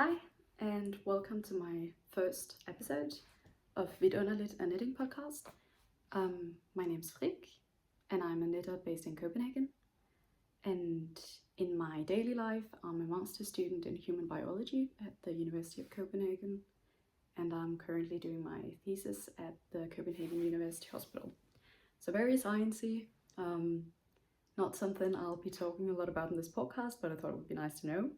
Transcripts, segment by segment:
Hi, and welcome to my first episode of Wittunderligt, a knitting podcast. My name's Frik, and I'm a knitter based in Copenhagen. And in my daily life, I'm a master's student in human biology at the University of Copenhagen, and I'm currently doing my thesis at the Copenhagen University Hospital. So very sciencey, not something I'll be talking a lot about in this podcast, but I thought it would be nice to know.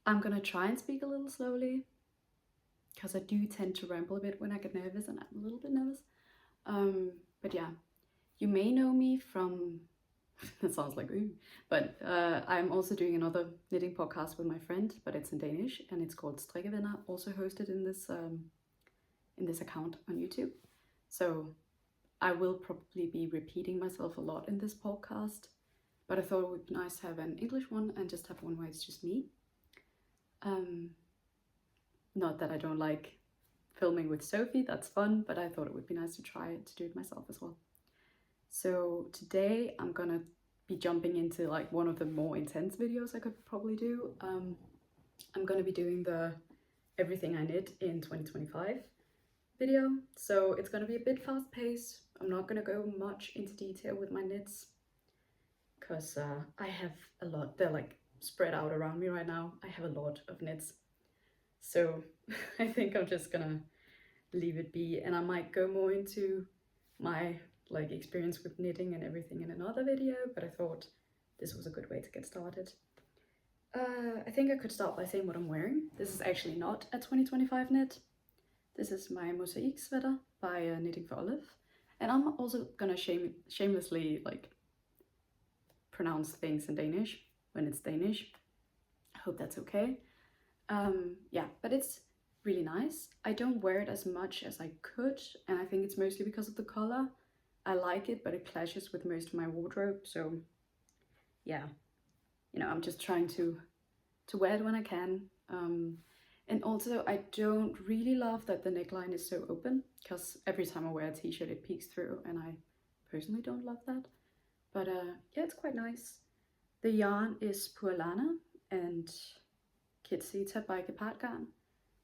I'm gonna try and speak a little slowly because I do tend to ramble a bit when I get nervous, and I'm a little bit nervous. But yeah, you may know me from, that sounds like ooh, but I'm also doing another knitting podcast with my friend, but it's in Danish and it's called Strikkevenner, also hosted in this account on YouTube. So I will probably be repeating myself a lot in this podcast, but I thought it would be nice to have an English one and just have one where it's just me. Not that I don't like filming with Sophie, that's fun, but I thought it would be nice to try to do it myself as well. So today I'm gonna be jumping into like one of the more intense videos I could probably do. I'm gonna be doing the everything I knit in 2025 video. So it's gonna be a bit fast paced. I'm not gonna go much into detail with my knits because I have a lot. They're like spread out around me right now. I have a lot of knits. So I think I'm just gonna leave it be, and I might go more into my like experience with knitting and everything in another video, but I thought this was a good way to get started. I think I could start by saying what I'm wearing. This is actually not a 2025 knit. This is my mosaic sweater by Knitting for Olive, and I'm also gonna shamelessly like pronounce things in Danish when it's Danish. I hope that's okay. Yeah, but it's really nice. I don't wear it as much as I could, and I think it's mostly because of the color. I like it, but it clashes with most of my wardrobe, so yeah, I'm just trying to wear it when I can. And also I don't really love that the neckline is so open, because every time I wear a t-shirt it peeks through, and I personally don't love that. But yeah, it's quite nice. The yarn is Purlana and Kitsita by Gepard Garn,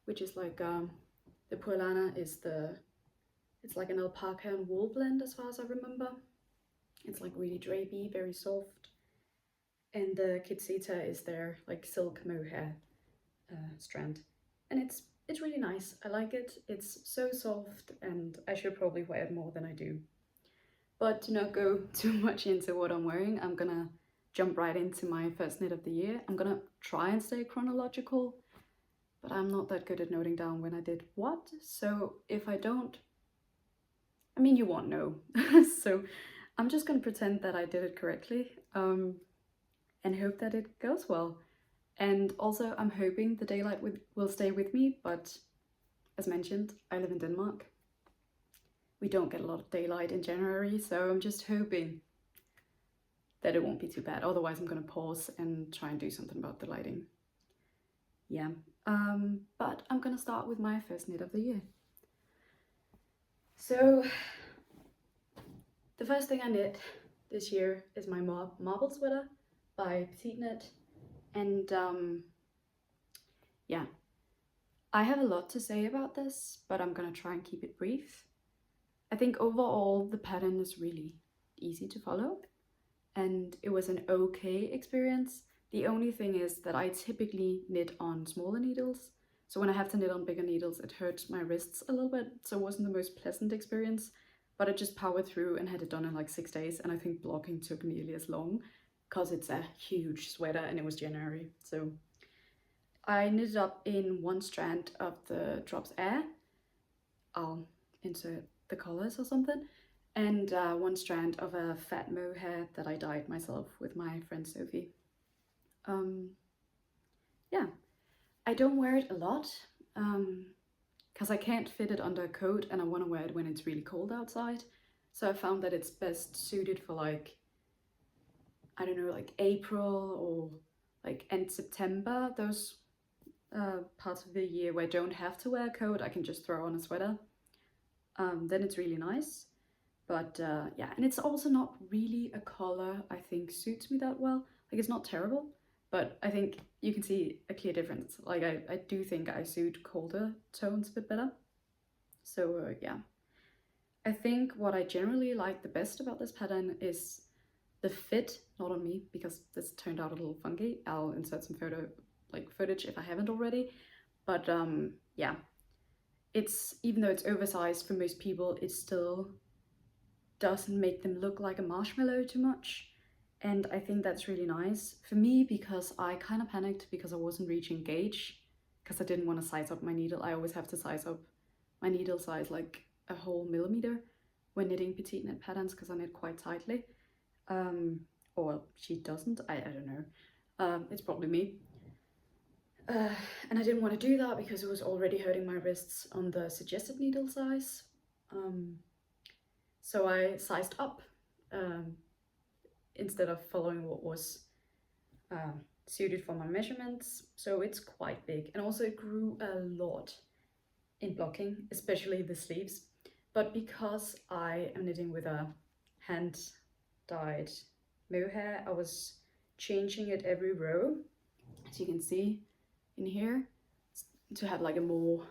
which is like the Purlana is it's like an alpaca and wool blend as far as I remember. It's like really drapey, very soft. And the Kitsita is their like silk mohair strand, and it's really nice. I like it. It's so soft, and I should probably wear it more than I do. But to not go too much into what I'm wearing, I'm gonna jump right into my first knit of the year. I'm gonna try and stay chronological, but I'm not that good at noting down when I did what. So if I don't, I mean, you won't know. So I'm just gonna pretend that I did it correctly, and hope that it goes well. And also I'm hoping the daylight will stay with me, but as mentioned, I live in Denmark. We don't get a lot of daylight in January, so I'm just hoping that it won't be too bad. Otherwise I'm gonna pause and try and do something about the lighting. Yeah, but I'm gonna start with my first knit of the year. So the first thing I knit this year is my marble sweater by Petite Knit, and yeah, I have a lot to say about this, but I'm gonna try and keep it brief. I think overall the pattern is really easy to follow, and it was an okay experience. The only thing is that I typically knit on smaller needles, so when I have to knit on bigger needles it hurts my wrists a little bit, so it wasn't the most pleasant experience, but I just powered through and had it done in like 6 days, and I think blocking took nearly as long because it's a huge sweater and it was January. So I knitted up in one strand of the Drops Air. I'll insert the colors or something, and one strand of a fat mohair that I dyed myself with my friend Sophie. Yeah, I don't wear it a lot because I can't fit it under a coat, and I want to wear it when it's really cold outside. So I found that it's best suited for like, I don't know, like April or like end September, those parts of the year where I don't have to wear a coat, I can just throw on a sweater. Then it's really nice. But yeah, and it's also not really a color I think suits me that well. Like, it's not terrible, but I think you can see a clear difference. Like I do think I suit colder tones a bit better. So yeah. I think what I generally like the best about this pattern is the fit, not on me, because this turned out a little funky. I'll insert some footage if I haven't already. But yeah, it's, even though it's oversized for most people, it still doesn't make them look like a marshmallow too much. And I think that's really nice for me, because I kind of panicked because I wasn't reaching gauge, because I didn't want to size up my needle. I always have to size up my needle size like a whole millimeter when knitting petite knit patterns, because I knit quite tightly. Or she doesn't, I don't know. It's probably me. And I didn't want to do that because it was already hurting my wrists on the suggested needle size. So I sized up instead of following what was suited for my measurements. So it's quite big, and also it grew a lot in blocking, especially the sleeves. But because I am knitting with a hand dyed mohair, I was changing it every row, as you can see in here, to have like a more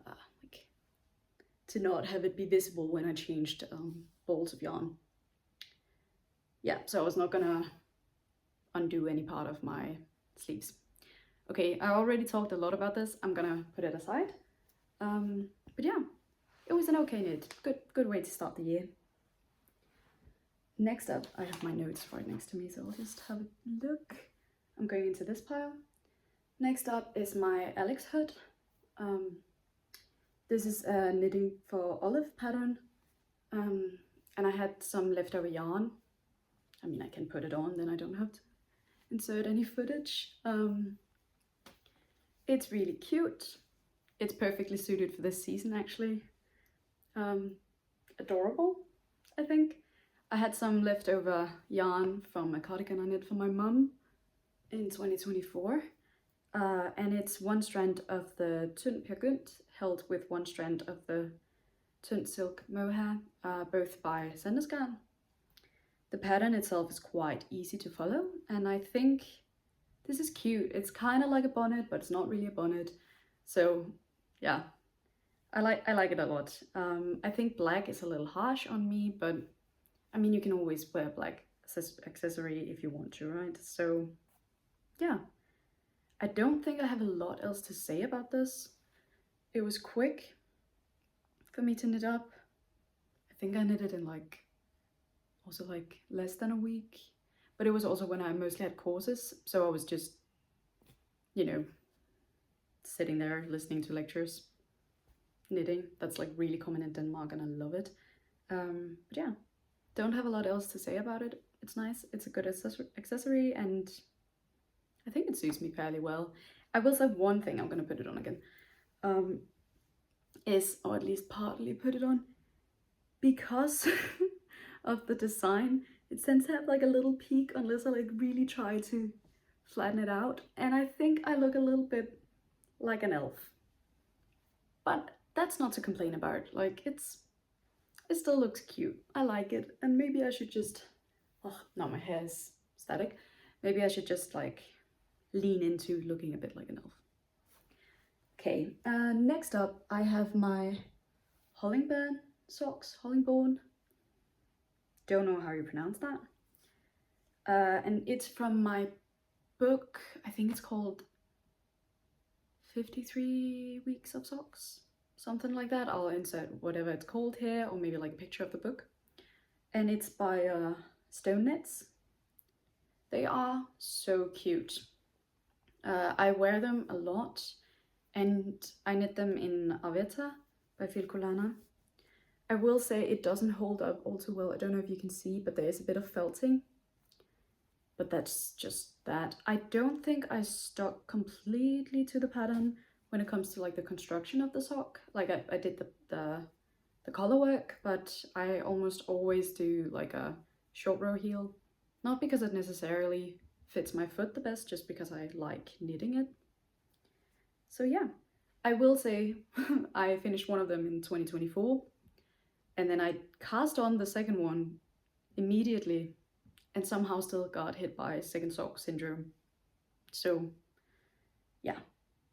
like, to not have it be visible when I changed balls of yarn. Yeah, so I was not gonna undo any part of my sleeves. Okay, I already talked a lot about this. I'm gonna put it aside. But yeah, it was an okay knit. Good way to start the year. Next up, I have my notes right next to me, so I'll just have a look. I'm going into this pile. Next up is my Alex hood. This is a knitting for olive pattern, and I had some leftover yarn. I mean, I can put it on, then I don't have to insert any footage. It's really cute. It's perfectly suited for this season, actually. Adorable, I think. I had some leftover yarn from a cardigan I knit for my mum in 2024. And it's one strand of the Tynd Per Gynt held with one strand of the Tynd Silk mohair, both by Sandnesgarn. The pattern itself is quite easy to follow, and I think this is cute. It's kind of like a bonnet, but it's not really a bonnet. So yeah, I like it a lot. I think black is a little harsh on me, but I mean, you can always wear black accessory if you want to, right? So yeah, I don't think I have a lot else to say about this. It was quick for me to knit up. I think I knit it in like less than a week, but it was also when I mostly had courses, so I was just, you know, sitting there listening to lectures, knitting. That's like really common in Denmark, and I love it. But yeah, don't have a lot else to say about it. It's nice, it's a good accessory, and I think it suits me fairly well. I will say one thing, I'm gonna put it on again, or at least partly put it on, because of the design. It tends to have like a little peak unless I like really try to flatten it out, and I think I look a little bit like an elf. But that's not to complain about. Like, it still looks cute. I like it, and maybe I should just, oh, now my hair is static. Maybe I should just like lean into looking a bit like an elf. Okay, next up I have my Hollingborn socks. Hollingborn. Don't know how you pronounce that. And it's from my book. I think it's called 53 Weeks of Socks, something like that. I'll insert whatever it's called here, or maybe like a picture of the book. And it's by Stone Knits. They are so cute. I wear them a lot, and I knit them in Aveta by Filcolana. I will say it doesn't hold up all too well. I don't know if you can see, but there is a bit of felting. But that's just that. I don't think I stuck completely to the pattern when it comes to like the construction of the sock. Like I did the collar work, but I almost always do like a short row heel. Not because it necessarily fits my foot the best, just because I like knitting it. So yeah, I will say I finished one of them in 2024, and then I cast on the second one immediately and somehow still got hit by second sock syndrome. So yeah,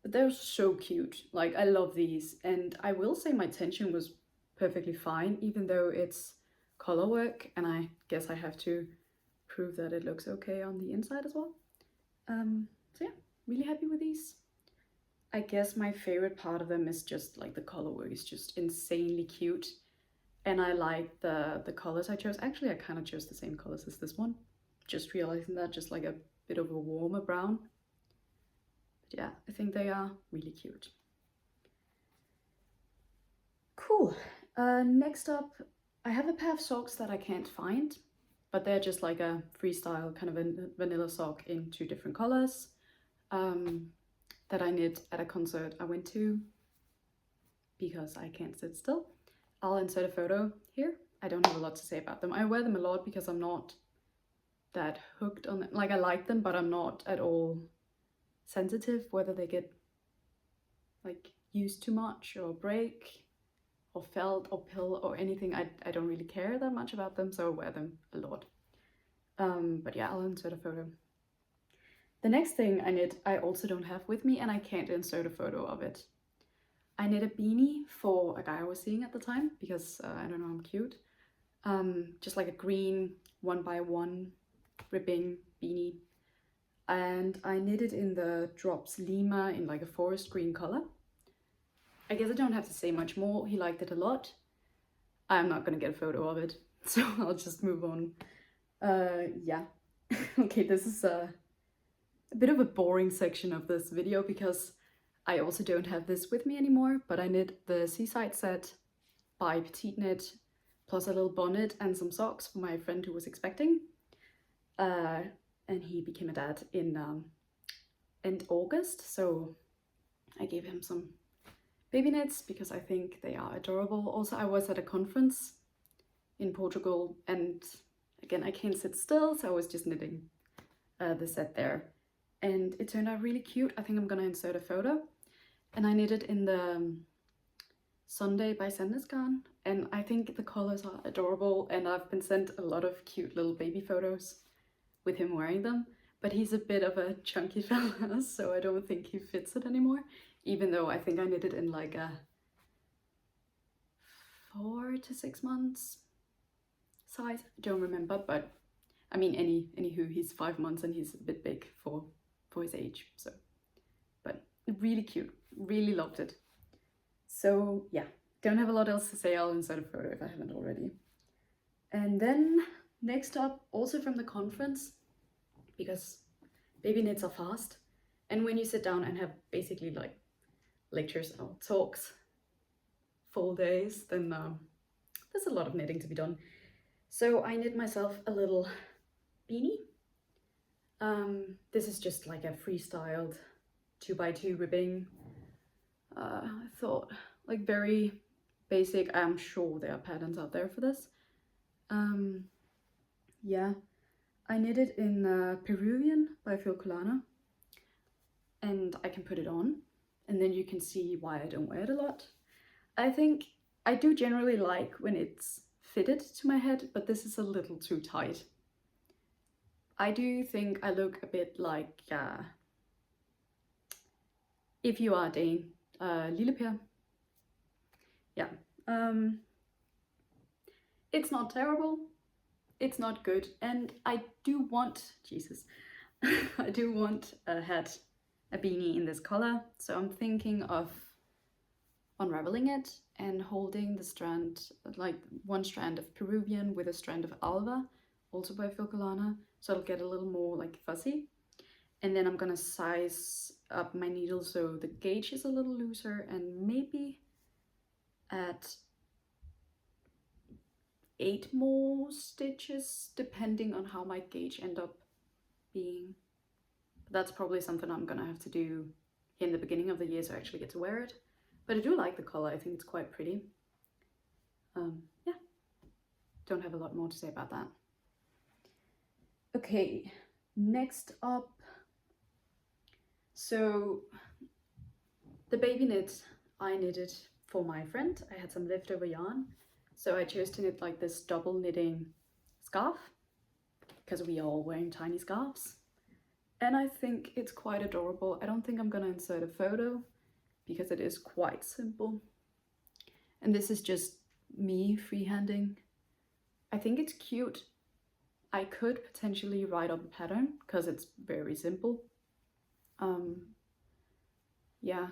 but they're so cute. Like, I love these, and I will say my tension was perfectly fine, even though it's color work, and I guess I have to prove that it looks okay on the inside as well. So yeah, really happy with these. I guess my favorite part of them is just like the color work is just insanely cute. And I like the colors I chose. Actually, I kind of chose the same colors as this one. Just realizing that, just like a bit of a warmer brown. But yeah, I think they are really cute. Cool. Next up, I have a pair of socks that I can't find, but they're just like a freestyle kind of a vanilla sock in 2 different colors that I knit at a concert I went to because I can't sit still. I'll insert a photo here. I don't have a lot to say about them. I wear them a lot because I'm not that hooked on them. Like, I like them, but I'm not at all sensitive whether they get like used too much or break or felt or pill or anything. I don't really care that much about them, so I wear them a lot. But yeah, I'll insert a photo. The next thing I knit, I also don't have with me, and I can't insert a photo of it. I knit a beanie for a guy I was seeing at the time because I don't know, I'm cute. Just like a green 1x1 ribbing beanie. And I knit it in the Drops Lima in like a forest green color. I guess I don't have to say much more. He liked it a lot. I'm not gonna get a photo of it, so I'll just move on. Yeah. Okay, this is a bit of a boring section of this video because I also don't have this with me anymore, but I knit the Seaside set by Petite Knit, plus a little bonnet and some socks for my friend who was expecting. And he became a dad in end August, so I gave him some baby knits because I think they are adorable. Also, I was at a conference in Portugal, and again, I can't sit still, so I was just knitting the set there. And it turned out really cute. I think I'm gonna insert a photo. And I knit it in the Sunday by Sandnes Garn, and I think the colors are adorable, and I've been sent a lot of cute little baby photos with him wearing them, but he's a bit of a chunky fella, so I don't think he fits it anymore, even though I think I knit it in like a 4 to 6 months size. I don't remember, but I mean, anywho, he's 5 months and he's a bit big for his age, so. But really cute, really loved it. So yeah, don't have a lot else to say. I'll insert a photo if I haven't already. And then next up, also from the conference, because baby knits are fast, and when you sit down and have basically like lectures or talks full days, then there's a lot of knitting to be done. So I knit myself a little beanie. This is just like a freestyled 2x2 ribbing. I thought, like, very basic. I'm sure there are patterns out there for this. Yeah, I knit it in Peruvian by Filcolana, and I can put it on, and then you can see why I don't wear it a lot. I think I do generally like when it's fitted to my head, but this is a little too tight. I do think I look a bit like, if you are Dane, Lilleper. Yeah, it's not terrible, it's not good, and I do want, Jesus, I do want a hat, a beanie in this color, so I'm thinking of unraveling it and holding the strand, like one strand of Peruvian with a strand of Alva, also by Filcolana, so it'll get a little more like fuzzy. And then I'm gonna size up my needle so the gauge is a little looser, and maybe add 8 more stitches depending on how my gauge end up being. But that's probably something I'm gonna have to do in the beginning of the year so I actually get to wear it. But I do like the color, I think it's quite pretty. Yeah, don't have a lot more to say about that. Okay, next up, so the baby knit I knitted for my friend. I had some leftover yarn, so I chose to knit like this double knitting scarf. because we are all wearing tiny scarves. And I think it's quite adorable. I don't think I'm gonna insert a photo because it is quite simple. And this is just me freehanding. I think it's cute. I could potentially write up a pattern because it's very simple. Yeah,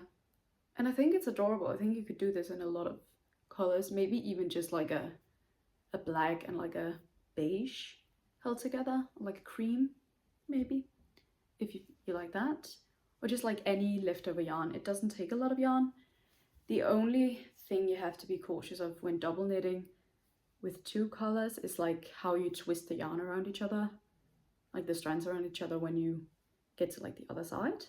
and I think it's adorable. I think you could do this in a lot of colors, maybe even just like a black and like a beige held together, like a cream, maybe, if you like that. Or just like any leftover yarn. It doesn't take a lot of yarn. The only thing you have to be cautious of when double knitting with two colors is like how you twist the yarn around each other, like the strands around each other when you get to like the other side.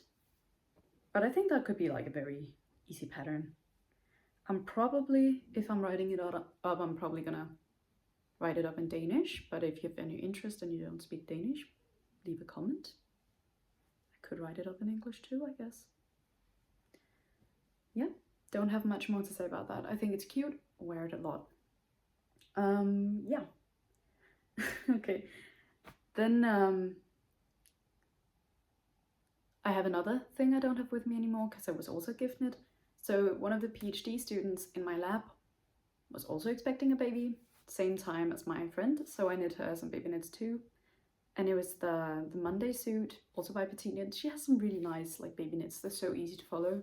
But I think that could be like a very easy pattern. I'm probably, if I'm writing it up, I'm probably gonna write it up in Danish, but if you have any interest and you don't speak Danish, leave a comment. I could write it up in English too, I guess. Yeah, don't have much more to say about that. I think it's cute, wear it a lot. Yeah. Okay, then I have another thing I don't have with me anymore because I was also gift knit. So one of the PhD students in my lab was also expecting a baby, same time as my friend, so I knit her some baby knits too. And it was the Monday suit, also by Petite Knit. She has some really nice like baby knits, they're so easy to follow.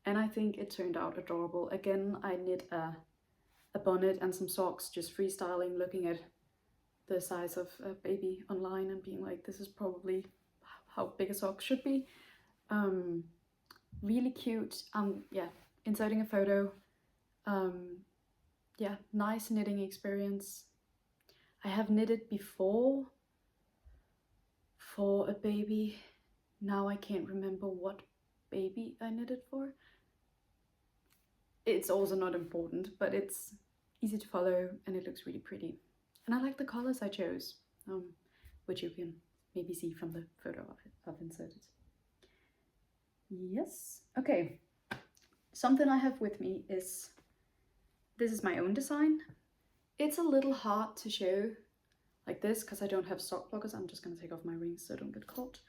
And I think it turned out adorable. Again, I knit a bonnet and some socks, just freestyling, looking at the size of a baby online and being like, this is probably how big a sock should be. Really cute. Yeah, inserting a photo. Yeah, nice knitting experience. I have knitted before for a baby. Now I can't remember what baby I knitted for. It's also not important, but it's easy to follow and it looks really pretty. And I like the colors I chose, which you can maybe see from the photo I've inserted. Yes, okay. Something I have with me is, this is my own design. It's a little hard to show like this because I don't have sock blockers. I'm just gonna take off my rings so I don't get caught.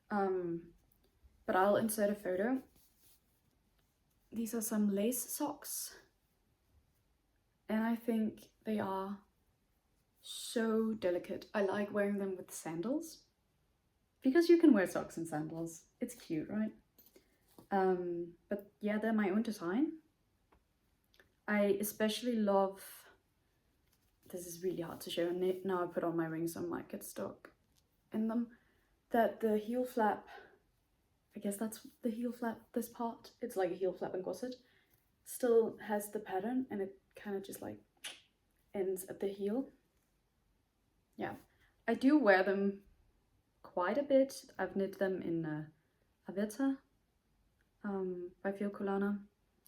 But I'll insert a photo. These are some lace socks. And I think they are so delicate. I like wearing them with sandals because you can wear socks and sandals. It's cute, right? But yeah, they're my own design. I especially love, this is really hard to show, and now I put on my rings, so I might get stuck in them, that the heel flap, I guess that's the heel flap, this part, it's like a heel flap and gusset, still has the pattern and it kind of just like ends at the heel. Yeah, I do wear them quite a bit. I've knit them in Avetta by Fiocolana.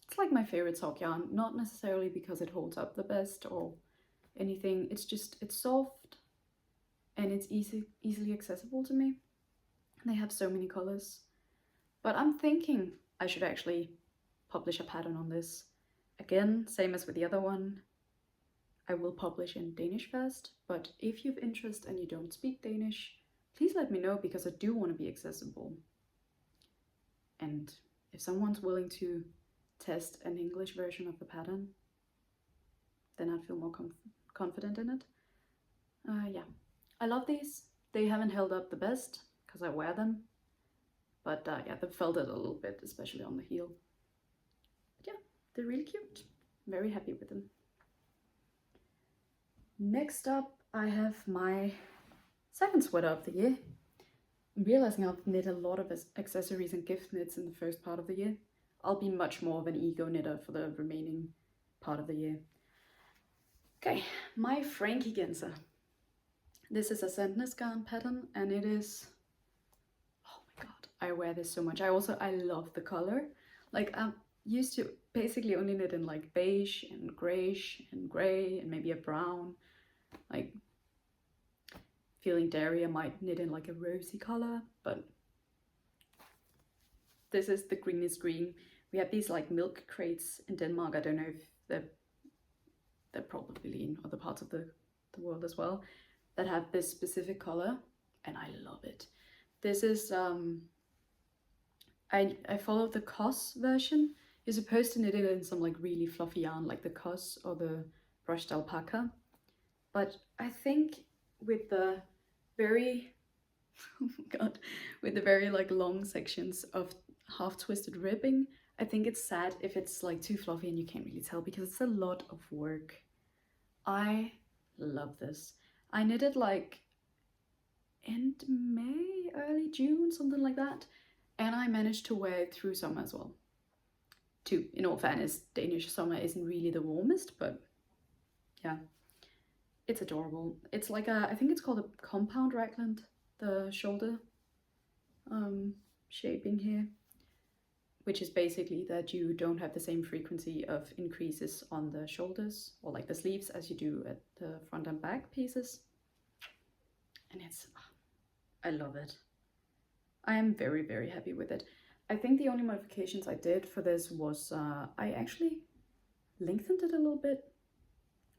It's like my favorite sock yarn, not necessarily because it holds up the best or anything. It's just, it's soft and it's easily accessible to me. They have so many colors. But I'm thinking I should actually publish a pattern on this. Again, same as with the other one, I will publish in Danish first, but if you have interest and you don't speak Danish, please let me know because I do want to be accessible. And if someone's willing to test an English version of the pattern, then I'd feel more confident in it. Yeah, I love these. They haven't held up the best because I wear them, but yeah, they've felt it a little bit, especially on the heel. But yeah, they're really cute. I'm very happy with them. Next up, I have my second sweater of the year. I'm realizing I've knit a lot of accessories and gift knits in the first part of the year. I'll be much more of an ego knitter for the remaining part of the year. Okay, my Frankie Genser. This is a Sandnes garn pattern and it is, oh my god, I wear this so much. I love the color. Like I'm used to basically only knit in like beige and grayish and gray and maybe a brown. Like feeling dairy, I might knit in like a rosy color, but this is the greenest green. We have these like milk crates in Denmark. I don't know if they're probably in other parts of the world as well. that have this specific color, and I love it. This is I followed the COS version. You're supposed to knit it in some like really fluffy yarn like the COS or the brushed alpaca, but I think with the very oh my god, with the very like long sections of half twisted ribbing, I think it's sad if it's like too fluffy and you can't really tell because it's a lot of work. I love this. I knitted like end May, early June, something like that, and I managed to wear it through summer as well. Too, in all fairness, Danish summer isn't really the warmest, but yeah, it's adorable. It's like a, I think it's called a compound raglan, the shoulder shaping here, which is basically that you don't have the same frequency of increases on the shoulders or like the sleeves as you do at the front and back pieces. And it's, I love it. I am very, very happy with it. I think the only modifications I did for this was I actually lengthened it a little bit,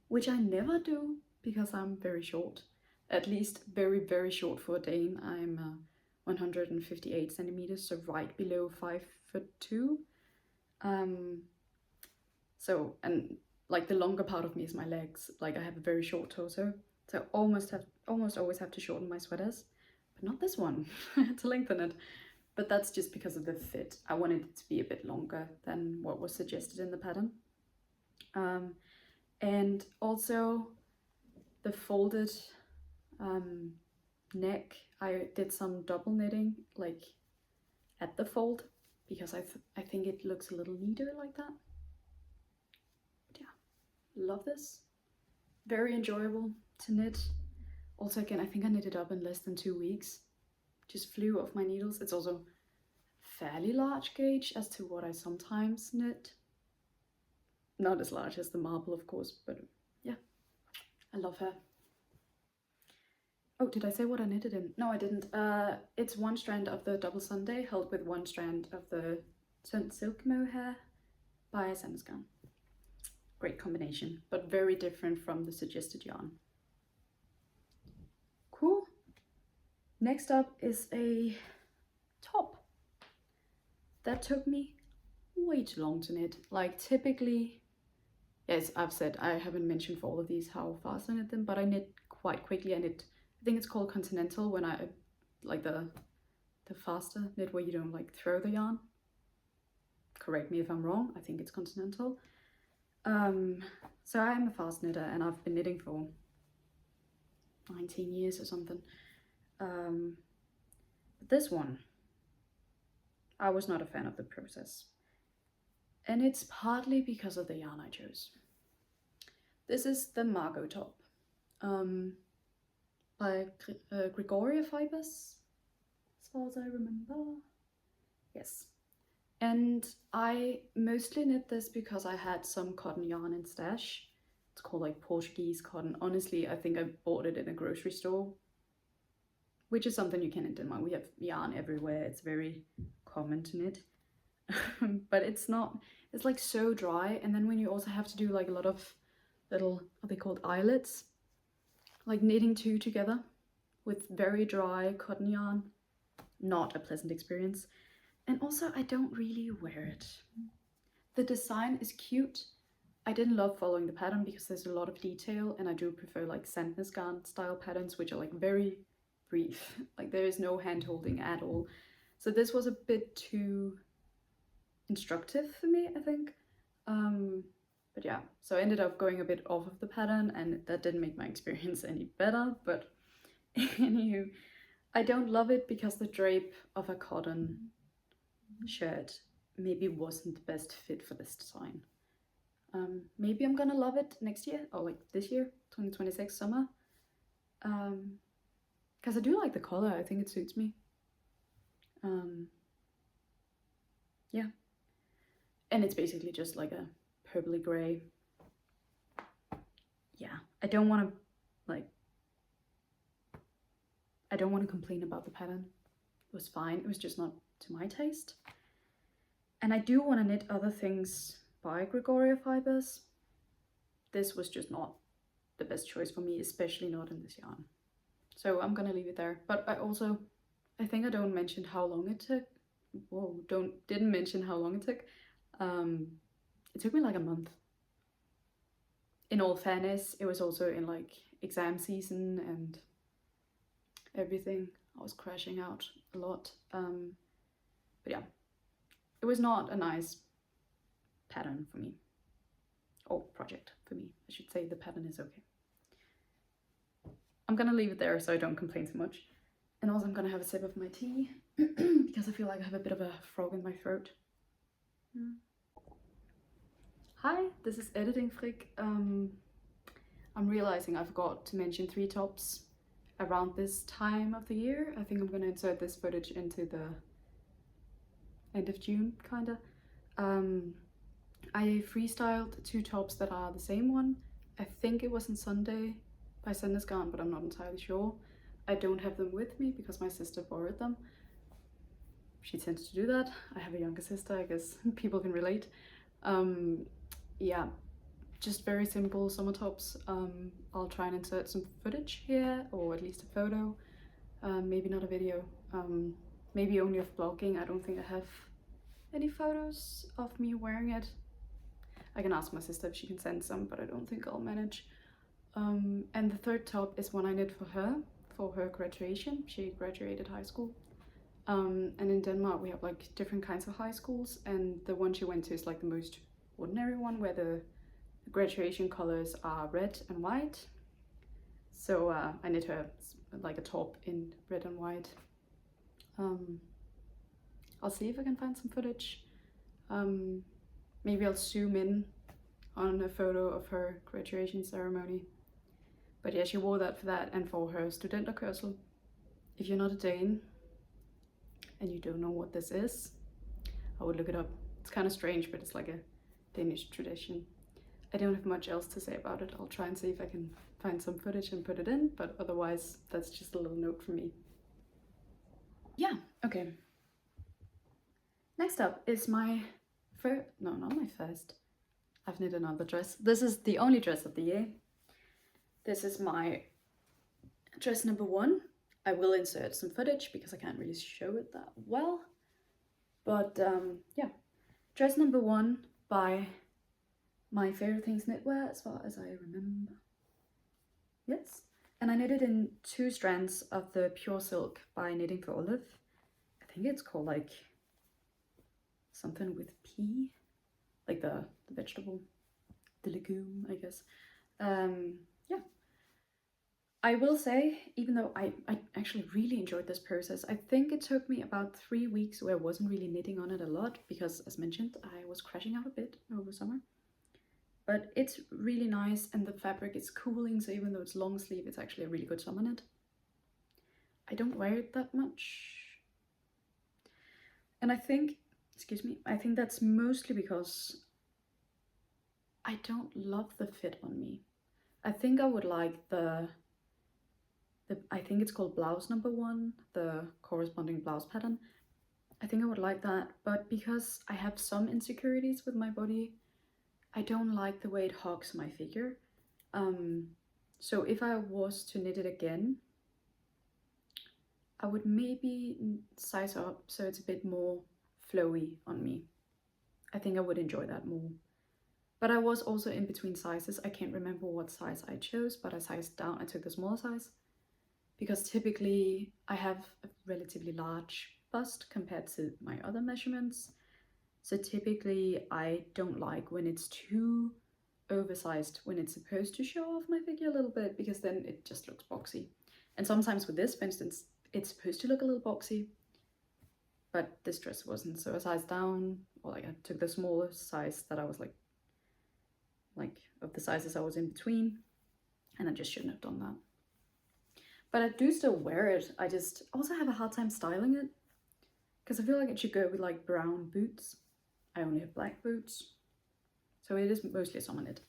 which I never do because I'm very short. At least very, very short for a Dane. I'm 158 centimeters, so right below 5'2". So, and like the longer part of me is my legs. Like I have a very short torso, so almost always have to shorten my sweaters, but not this one. I had to lengthen it, but that's just because of the fit. I wanted it to be a bit longer than what was suggested in the pattern. And also the folded neck, I did some double knitting like at the fold because I think it looks a little neater like that. But yeah, love this. Very enjoyable to knit. Also, again, I think I knitted up in less than 2 weeks. Just flew off my needles. It's also fairly large gauge as to what I sometimes knit. Not as large as the marble, of course, but yeah, I love her. Oh, did I say what I knitted in? No, I didn't. It's one strand of the double Sunday held with one strand of the silk mohair by Samuscan. Great combination, but very different from the suggested yarn. Cool. Next up is a top. That took me way too long to knit. Like typically, yes, I've said I haven't mentioned for all of these how fast I knit them, but I knit quite quickly. I think it's called continental when I like the faster knit where you don't like throw the yarn. Correct me if I'm wrong. I think it's continental. So I'm a fast knitter and I've been knitting for 19 years or something. But this one, I was not a fan of the process. And it's partly because of the yarn I chose. This is the Margot top by Gregoria Fibers, as far as I remember. Yes. And I mostly knit this because I had some cotton yarn in stash. It's called like Portuguese cotton. Honestly, I think I bought it in a grocery store, which is something you can in Denmark. We have yarn everywhere. It's very common to knit. But it's not, it's like so dry. And then when you also have to do like a lot of little, what they called eyelets, like knitting two together with very dry cotton yarn, not a pleasant experience. And also I don't really wear it. The design is cute. I didn't love following the pattern because there's a lot of detail and I do prefer like Sandnes garn style patterns, which are like very brief. Like there is no hand holding at all. So this was a bit too instructive for me, I think. But yeah, so I ended up going a bit off of the pattern and that didn't make my experience any better. But anywho, I don't love it because the drape of a cotton shirt maybe wasn't the best fit for this design. Maybe I'm gonna love it next year or like this year, 2026 summer. Because I do like the color, I think it suits me. Yeah. And it's basically just like a purpley grey. Yeah, I don't want to complain about the pattern. It was fine, it was just not to my taste. And I do want to knit other things by Gregoria Fibers. This was just not the best choice for me, especially not in this yarn. So I'm gonna leave it there. But I think I don't mention how long it took. Whoa, didn't mention how long it took. It took me like a month. In all fairness, it was also in like exam season and everything. I was crashing out a lot. But yeah, it was not a nice pattern for me. Or project for me. I should say the pattern is okay. I'm gonna leave it there so I don't complain too much. And also I'm gonna have a sip of my tea because I feel like I have a bit of a frog in my throat. Hi, this is Editing Frick. I'm realizing I forgot to mention 3 tops around this time of the year. I think I'm gonna insert this footage into the end of June, kinda. I freestyled 2 tops that are the same one. I think it was on Sunday by Sandnesgarn, but I'm not entirely sure. I don't have them with me because my sister borrowed them. She tends to do that. I have a younger sister, I guess people can relate. Yeah, just very simple summer tops. I'll try and insert some footage here, or at least a photo. Maybe not a video. Maybe only of vlogging. I don't think I have any photos of me wearing it. I can ask my sister if she can send some, but I don't think I'll manage. And the 3rd top is one I knit for her graduation. She graduated high school. And in Denmark we have like different kinds of high schools, and the one she went to is like the most ordinary one, where the graduation colors are red and white. So I knit her like a top in red and white. I'll see if I can find some footage. Maybe I'll zoom in on a photo of her graduation ceremony. But yeah, she wore that for that and for her studenterkørsel. If you're not a Dane and you don't know what this is, I would look it up. It's kind of strange, but it's like a Danish tradition. I don't have much else to say about it. I'll try and see if I can find some footage and put it in, but otherwise that's just a little note from me. Yeah, okay. Next up is my first, no, not my first. I've knit another dress. This is the only dress of the year. This is my dress number 1. I will insert some footage because I can't really show it that well. But yeah, dress number 1 by My Favorite Things Knitwear, as far as I remember. Yes, and I knitted in 2 strands of the pure silk by Knitting for Olive. I think it's called like something with pea, like the vegetable, the legume, I guess. Yeah. I will say, even though I actually really enjoyed this process, I think it took me about 3 weeks where I wasn't really knitting on it a lot because, as mentioned, I was crashing out a bit over summer. But it's really nice and the fabric is cooling, so even though it's long sleeve, it's actually a really good summer knit. I don't wear it that much. And I think, excuse me, I think that's mostly because I don't love the fit on me. I think I would like I think it's called blouse number 1, the corresponding blouse pattern. I think I would like that, but because I have some insecurities with my body, I don't like the way it hugs my figure. So if I was to knit it again, I would maybe size up so it's a bit more flowy on me. I think I would enjoy that more. But I was also in between sizes. I can't remember what size I chose, but I sized down. I took the smaller size because typically I have a relatively large bust compared to my other measurements. So typically I don't like when it's too oversized, when it's supposed to show off my figure a little bit, because then it just looks boxy. And sometimes with this, for instance, it's supposed to look a little boxy, but this dress wasn't. So I sized down, or like I took the smallest size that I was like of the sizes I was in between, and I just shouldn't have done that. But I do still wear it. I just also have a hard time styling it because I feel like it should go with like brown boots. I only have black boots, so it is mostly a summer knit.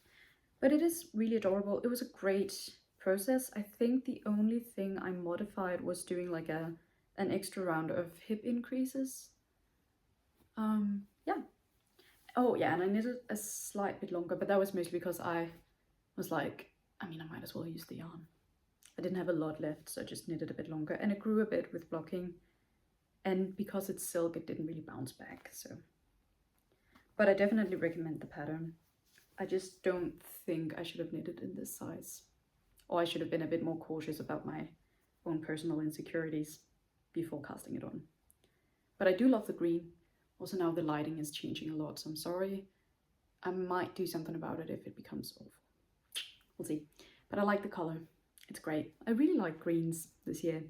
But it is really adorable. It was a great process. I think the only thing I modified was doing like an extra round of hip increases. Yeah. Oh yeah, and I knitted a slight bit longer, but that was mostly because I was like, I mean, I might as well use the yarn. I didn't have a lot left, so I just knitted a bit longer, and it grew a bit with blocking. And because it's silk, it didn't really bounce back, so. But I definitely recommend the pattern. I just don't think I should have knitted in this size. Or I should have been a bit more cautious about my own personal insecurities before casting it on. But I do love the green. Also now the lighting is changing a lot, so I'm sorry. I might do something about it if it becomes awful. We'll see. But I like the color. It's great. I really like greens this year.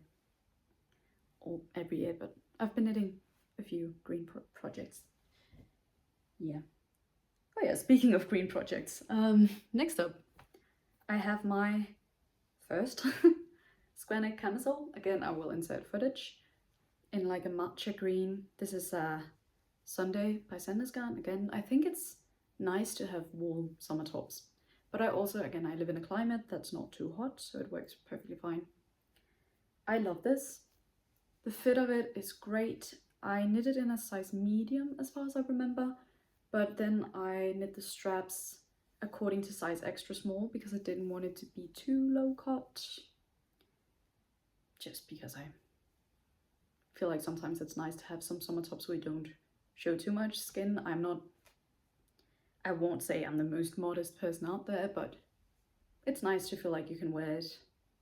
Or every year, but I've been knitting a few green projects. Yeah. Oh yeah, speaking of green projects, next up, I have my first square neck camisole. Again, I will insert footage in like a matcha green. This is Sunday by Sandnesgarn. Again, I think it's nice to have wool summer tops, but I also, again, I live in a climate that's not too hot, so it works perfectly fine. I love this. The fit of it is great. I knitted in a size medium as far as I remember, but then I knit the straps according to size extra small because I didn't want it to be too low cut. Just because I feel like sometimes it's nice to have some summer tops where you don't show too much skin. I won't say I'm the most modest person out there, but it's nice to feel like you can wear it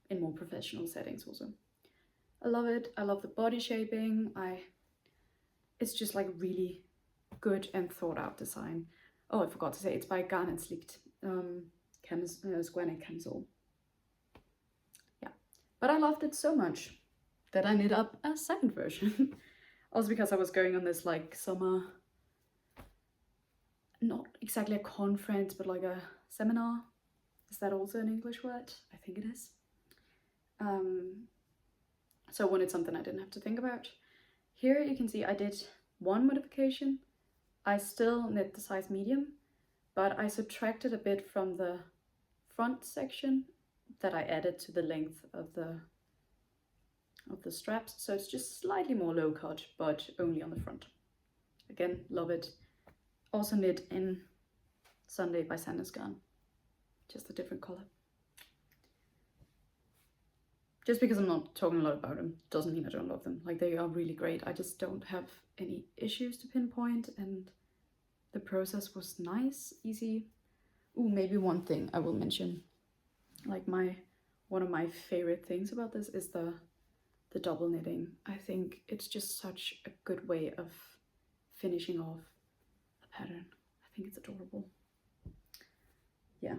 in more professional settings also. I love it. I love the body shaping. It's just like really good and thought out design. Oh, I forgot to say it's by Garnet Slikt square neck camisole. Yeah, but I loved it so much that I knit up a second version. Also because I was going on this like summer, not exactly a conference, but like a seminar. Is that also an English word? I think it is. So I wanted something I didn't have to think about. Here you can see I did one modification. I still knit the size medium, but I subtracted a bit from the front section that I added to the length of the straps. So it's just slightly more low cut, but only on the front. Again, love it. Also knit in Sunday by Sandnesgarn, just a different color. Just because I'm not talking a lot about them doesn't mean I don't love them. Like, they are really great. I just don't have any issues to pinpoint, and the process was nice, easy. Ooh, maybe one thing I will mention. Like one of my favorite things about this is the double knitting. I think it's just such a good way of finishing off a pattern. I think it's adorable. Yeah.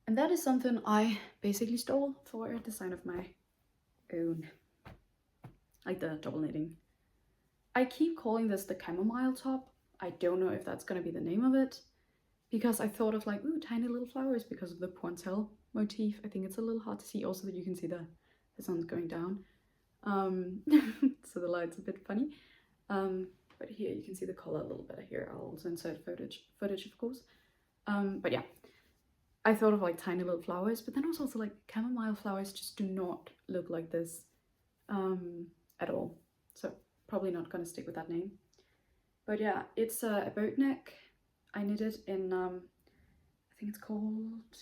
And that is something I basically stole for a design of my own. Like the double knitting. I keep calling this the chamomile top. I don't know if that's gonna be the name of it, because I thought of like, ooh, tiny little flowers because of the pointelle motif. I think it's a little hard to see. Also that you can see the sun's going down. So the light's a bit funny. But here you can see the color a little better here. I'll also insert footage of course. But yeah, I thought of like tiny little flowers, but then also like chamomile flowers just do not look like this at all. So probably not gonna stick with that name. But yeah, it's a boat neck. I knitted in, I think it's called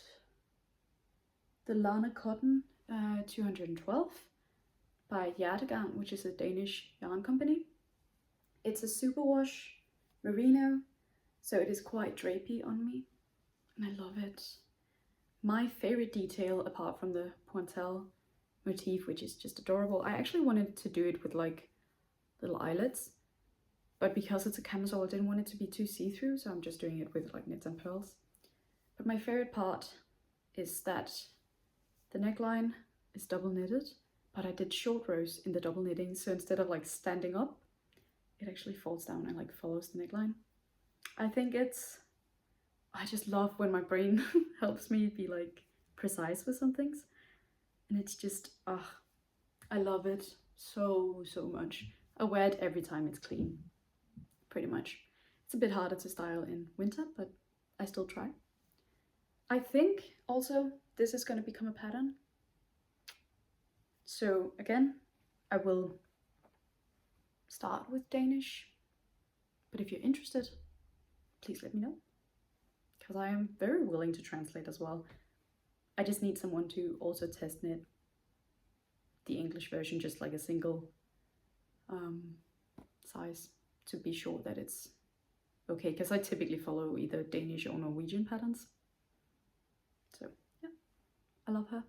the Lana Cotton 212 by Hjertegarn, which is a Danish yarn company. It's a superwash merino, so it is quite drapey on me, and I love it. My favorite detail, apart from the pointelle motif, which is just adorable, I actually wanted to do it with like little eyelets, but because it's a camisole I didn't want it to be too see-through, so I'm just doing it with like knits and pearls. But my favorite part is that the neckline is double knitted, but I did short rows in the double knitting, so instead of like standing up, it actually falls down and like follows the neckline. I just love when my brain helps me be like precise with some things, and it's just, I love it so much. I wear it every time it's clean, pretty much. It's a bit harder to style in winter, but I still try. I think also this is going to become a pattern. So again, I will start with Danish, but if you're interested, please let me know, because I am very willing to translate as well. I just need someone to also test knit the English version, just like a single size, to be sure that it's okay, because I typically follow either Danish or Norwegian patterns. So yeah, I love her.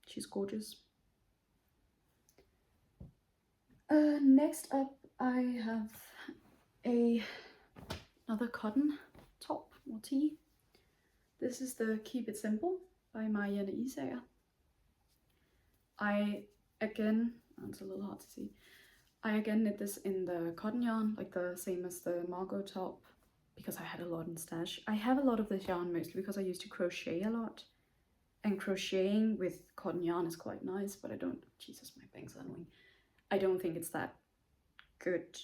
She's gorgeous. Next up, I have another cotton top or tee. This is the Keep It Simple by Marianne Isager. It's a little hard to see. I again knit this in the cotton yarn, like the same as the Margot top, because I had a lot in stash. I have a lot of this yarn mostly because I used to crochet a lot, and crocheting with cotton yarn is quite nice, but I don't, Jesus, my bangs are annoying. I don't think it's that good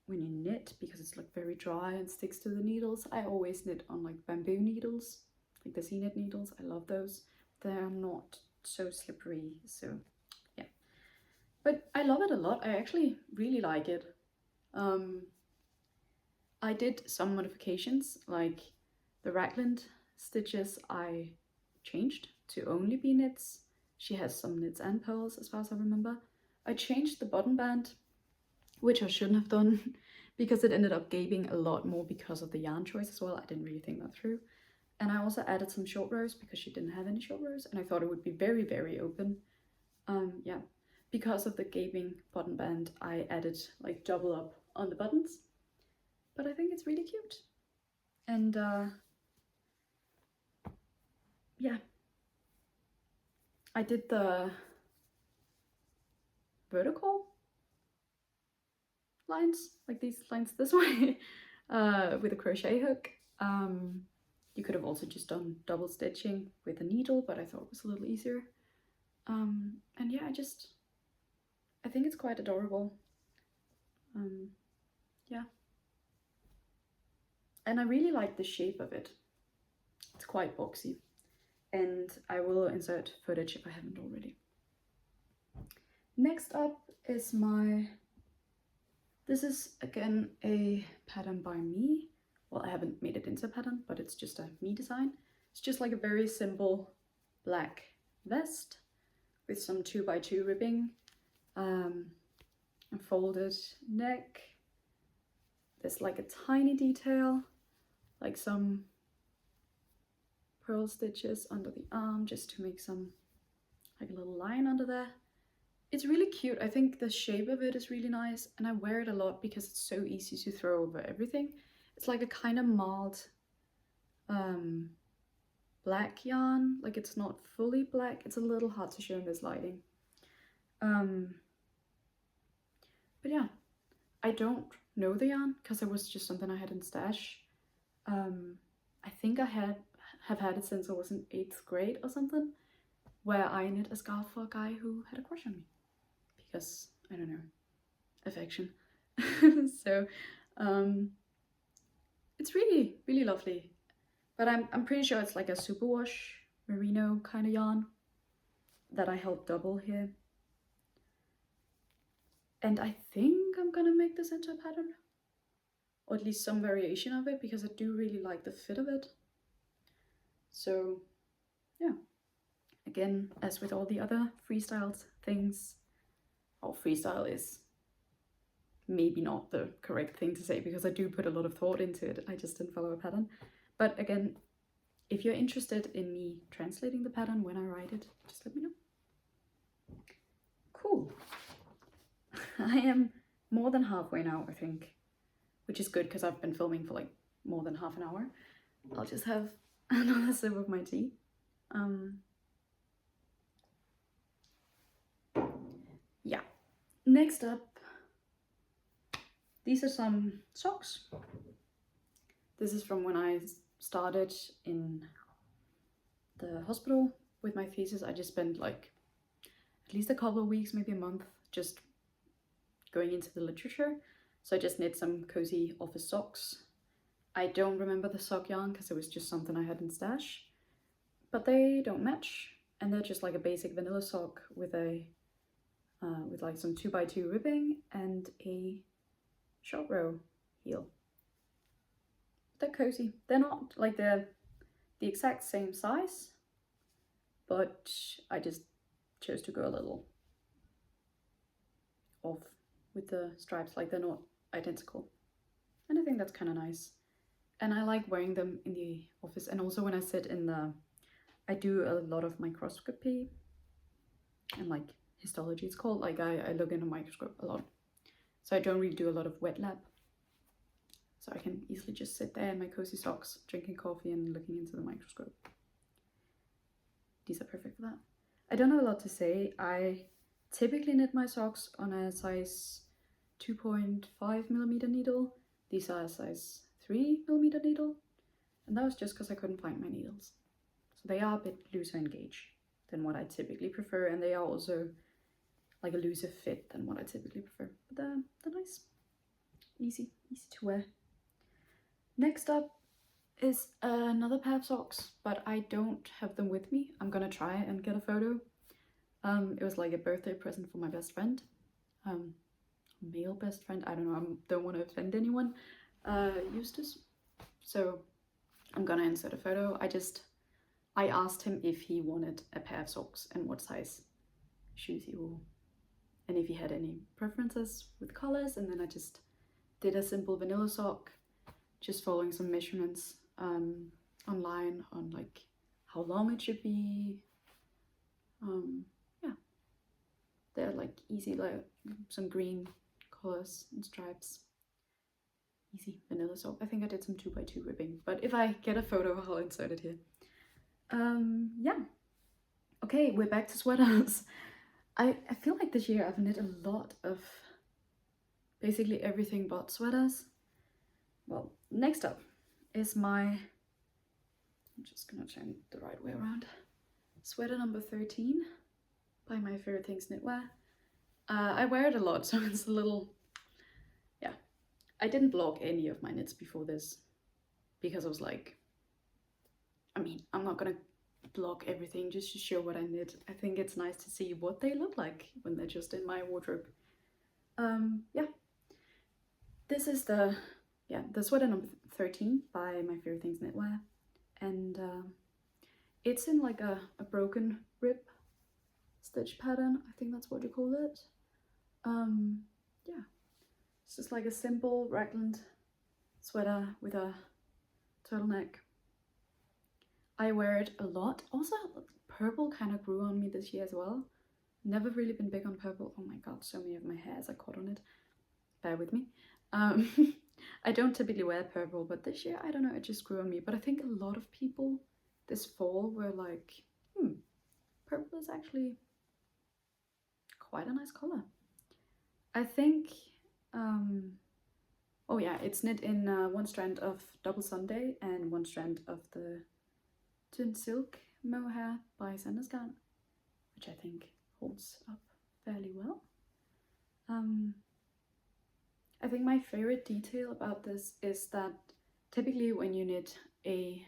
when you knit because it's like very dry and sticks to the needles. I always knit on like bamboo needles, like the Z-knit needles. I love those. They're not so slippery, so yeah. But I love it a lot. I actually really like it. I did some modifications, like the raglan stitches I changed to only be knits. She has some knits and pearls as far as I remember. I changed the button band, which I shouldn't have done because it ended up gaping a lot more because of the yarn choice as well. I didn't really think that through. And I also added some short rows because she didn't have any short rows and I thought it would be very, very open. Yeah, because of the gaping button band, I added like double up on the buttons, but I think it's really cute. And yeah, I did the vertical lines, like these lines this way, with a crochet hook. You could have also just done double stitching with a needle, but I thought it was a little easier. And yeah, I think it's quite adorable. Yeah. And I really like the shape of it. It's quite boxy. And I will insert footage if I haven't already. Next up is this is again a pattern by me. Well, I haven't made it into a pattern, but it's just a me design. It's just like a very simple black vest with some 2x2 ribbing, a folded neck. There's like a tiny detail, like some pearl stitches under the arm just to make some, like a little line under there. It's really cute. I think the shape of it is really nice and I wear it a lot because it's so easy to throw over everything. It's like a kind of mild black yarn, like it's not fully black. It's a little hard to show in this lighting. But yeah, I don't know the yarn because it was just something I had in stash. I think I have had it since I was in 8th grade or something, where I knit a scarf for a guy who had a crush on me. Because, I don't know, affection. So, it's really, really lovely. But I'm pretty sure it's like a superwash merino kind of yarn that I held double here. And I think I'm gonna make this into a pattern. Or at least some variation of it, because I do really like the fit of it. So, yeah. Again, as with all the other freestyled things, freestyle is maybe not the correct thing to say because I do put a lot of thought into it. I just didn't follow a pattern. But again, if you're interested in me translating the pattern when I write it, just let me know. Cool. I am more than halfway now, I think, which is good because I've been filming for like more than half an hour. I'll just have another sip of my tea. Yeah. Next up, these are some socks. This is from when I started in the hospital with my thesis. I just spent like at least a couple of weeks, maybe a month, just going into the literature. So I just knit some cozy office socks. I don't remember the sock yarn because it was just something I had in stash, but they don't match. And they're just like a basic vanilla sock with a with like some 2x2 ribbing and a short row heel. They're cozy. They're not like the exact same size, but I just chose to go a little off with the stripes, like they're not identical. And I think that's kind of nice. And I like wearing them in the office, and also when I sit in the, I do a lot of microscopy and like histology it's called, like I look in a microscope a lot. So I don't really do a lot of wet lab. So I can easily just sit there in my cozy socks, drinking coffee and looking into the microscope. These are perfect for that. I don't have a lot to say. I typically knit my socks on a size 2.5mm needle. These are a size 3mm needle. And that was just because I couldn't find my needles. So they are a bit looser in gauge than what I typically prefer, and they are also like a looser fit than what I typically prefer. But they're nice. Easy to wear. Next up is another pair of socks, but I don't have them with me. I'm gonna try and get a photo. It was like a birthday present for my best friend. Male best friend, I don't know, I don't want to offend anyone. Eustace. So I'm gonna insert a photo. I asked him if he wanted a pair of socks and what size shoes he wore, and if he had any preferences with colors, and then I just did a simple vanilla sock, just following some measurements online on like how long it should be. Yeah, they're like easy, like some green colors and stripes. Easy vanilla sock. I think I did some 2x2 ribbing, but if I get a photo I'll insert it here. Yeah. Okay, we're back to sweaters. I feel like this year I've knit a lot of basically everything but sweaters. Well, next up is I'm just gonna turn the right way around. Sweater number 13 by My Favorite Things Knitwear. I wear it a lot, so it's a little, yeah. I didn't blog any of my knits before this because I was like, I mean, I'm not gonna blog everything just to show what I knit. I think it's nice to see what they look like when they're just in my wardrobe. Yeah. This is the sweater number 13 by My Favorite Things Knitwear. And it's in like a broken rib stitch pattern. I think that's what you call it. Yeah. It's just like a simple raglan sweater with a turtleneck. I wear it a lot. Also, purple kind of grew on me this year as well. Never really been big on purple. Oh my god, so many of my hairs are caught on it. Bear with me. I don't typically wear purple, but this year, I don't know, it just grew on me. But I think a lot of people this fall were like, purple is actually quite a nice color. I think, oh yeah, it's knit in one strand of Double Sunday and one strand of the Tun Silk Mohair by Sanders Garn, which I think holds up fairly well. I think my favorite detail about this is that typically when you knit a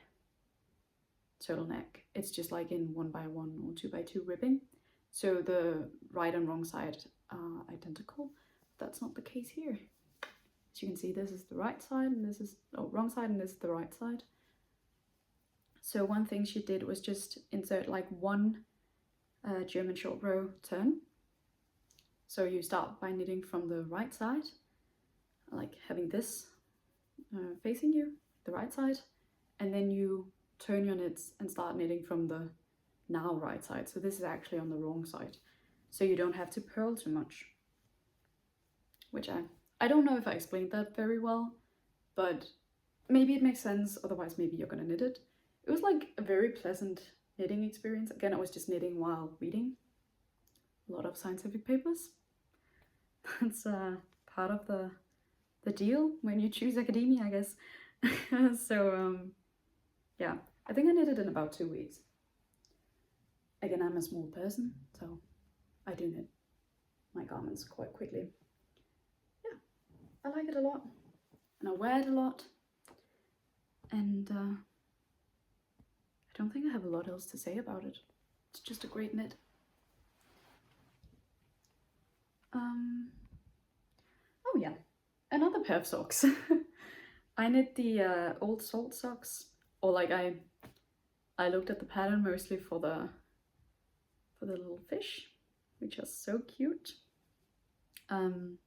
turtleneck, it's just like in 1x1 or 2x2 ribbing. So the right and wrong side are identical. That's not the case here. As you can see, this is the right side and this is, wrong side and this is the right side. So one thing she did was just insert like one German short row turn. So you start by knitting from the right side, like having this facing you, the right side, and then you turn your knits and start knitting from the now right side. So this is actually on the wrong side. So you don't have to purl too much. Which I don't know if I explained that very well, but maybe it makes sense, otherwise maybe you're gonna knit it. It was like a very pleasant knitting experience. Again, I was just knitting while reading a lot of scientific papers. That's part of the deal when you choose academia, I guess. So yeah, I think I knit it in about 2 weeks. Again, I'm a small person, so I do knit my garments quite quickly. Yeah, I like it a lot, and I wear it a lot, and I don't think I have a lot else to say about it. It's just a great knit. Oh yeah, another pair of socks. I knit the old salt socks, or like I looked at the pattern mostly for the for the little fish, which are so cute. And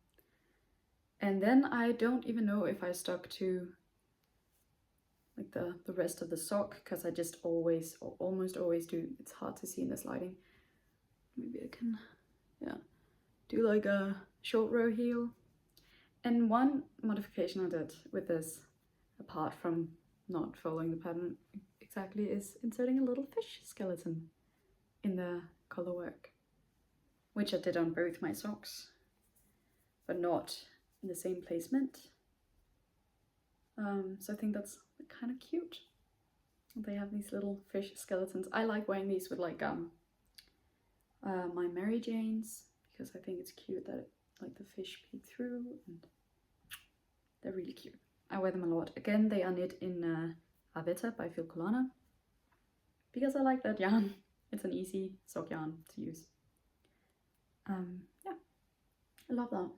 then I don't even know if I stuck to like the rest of the sock, because I just always, or almost always do. It's hard to see in this lighting. Maybe I can, yeah, do like a short row heel. And one modification I did with this, apart from not following the pattern exactly, is inserting a little fish skeleton in the color work, which I did on both my socks, but not in the same placement. So I think that's kind of cute. They have these little fish skeletons. I like wearing these with like my Mary Janes, because I think it's cute that like the fish peek through, and they're really cute. I wear them a lot. Again, they are knit in Avetta by Wittunderligt, because I like that yarn. It's an easy sock yarn to use. Yeah, I love that.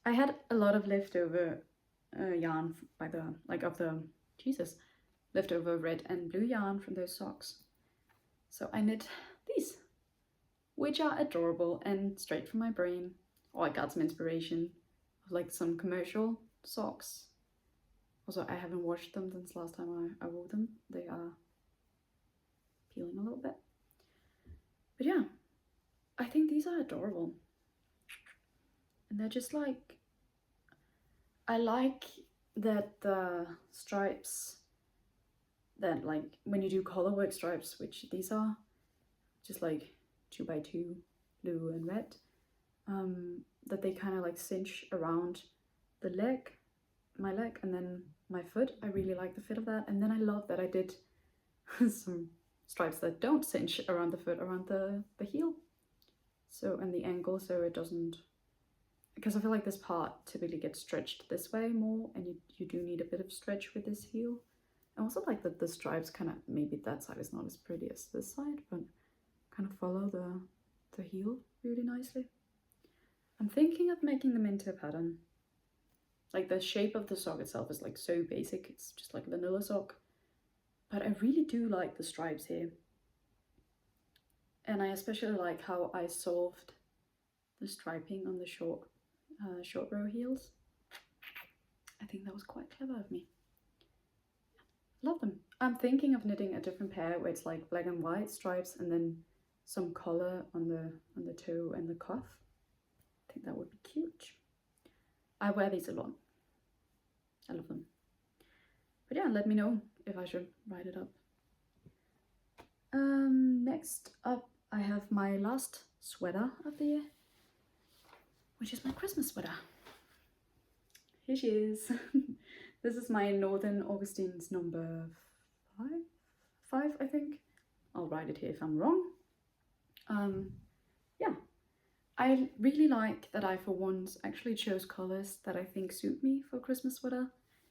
I had a lot of leftover yarn by the, like of the, leftover red and blue yarn from those socks. So I knit these, which are adorable and straight from my brain. Oh, I got some inspiration of like some commercial socks. Also, I haven't washed them since last time I wore them. They are peeling a little bit. But yeah, I think these are adorable. And they're just like, I like that the stripes, that like when you do colorwork stripes, which these are, just like 2x2 blue and red, that they kind of like cinch around the leg, my leg, and then my foot. I really like the fit of that. And then I love that I did some stripes that don't cinch around the foot, around the heel, so, and the ankle, so it doesn't, because I feel like this part typically gets stretched this way more, and you do need a bit of stretch with this heel. I also like that the stripes kind of, maybe that side is not as pretty as this side, but kind of follow the heel really nicely. I'm thinking of making them into a pattern. Like the shape of the sock itself is like so basic, it's just like a vanilla sock, but I really do like the stripes here. And I especially like how I solved the striping on the short row heels. I think that was quite clever of me. Love them. I'm thinking of knitting a different pair where it's like black and white stripes and then some color on the toe and the cuff. I think that would be cute. I wear these a lot. I love them. But yeah, let me know if I should write it up. Next up, I have my last sweater of the year, which is my Christmas sweater. Here she is. This is my Northern Augustine's number 5, I think. I'll write it here if I'm wrong. Yeah, I really like that I for once actually chose colors that I think suit me for Christmas sweater,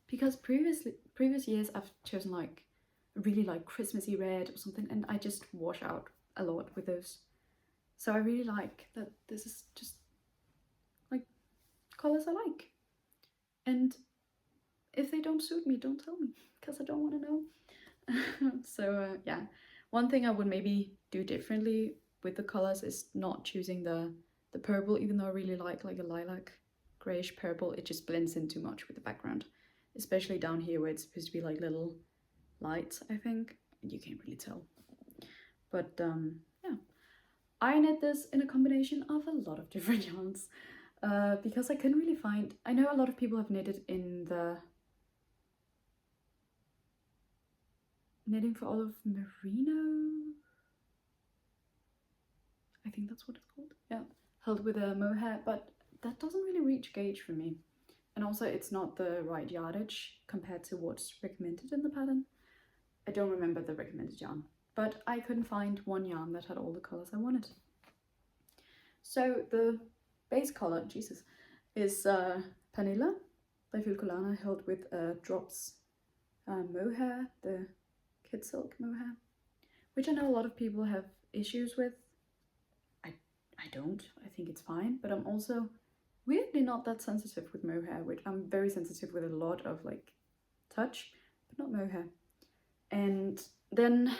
because previous years I've chosen like really like Christmassy red or something, and I just wash out a lot with those. So I really like that this is just like colors I like. And if they don't suit me, don't tell me, because I don't want to know. So yeah, one thing I would maybe do differently with the colors is not choosing the purple, even though I really like a lilac grayish purple. It just blends in too much with the background, especially down here where it's supposed to be like little lights, I think. You can't really tell. But yeah, I knit this in a combination of a lot of different yarns, because I couldn't really find, I know a lot of people have knitted in the Knitting for Olive Merino, I think that's what it's called. Yeah, held with a mohair, but that doesn't really reach gauge for me. And also it's not the right yardage compared to what's recommended in the pattern. I don't remember the recommended yarn, but I couldn't find one yarn that had all the colors I wanted. So the base color, Jesus, is Panilla by Wittunderligt, held with Drops mohair, the kid silk mohair, which I know a lot of people have issues with. I don't. I think it's fine, but I'm also weirdly not that sensitive with mohair, which I'm very sensitive with a lot of like touch, but not mohair. And then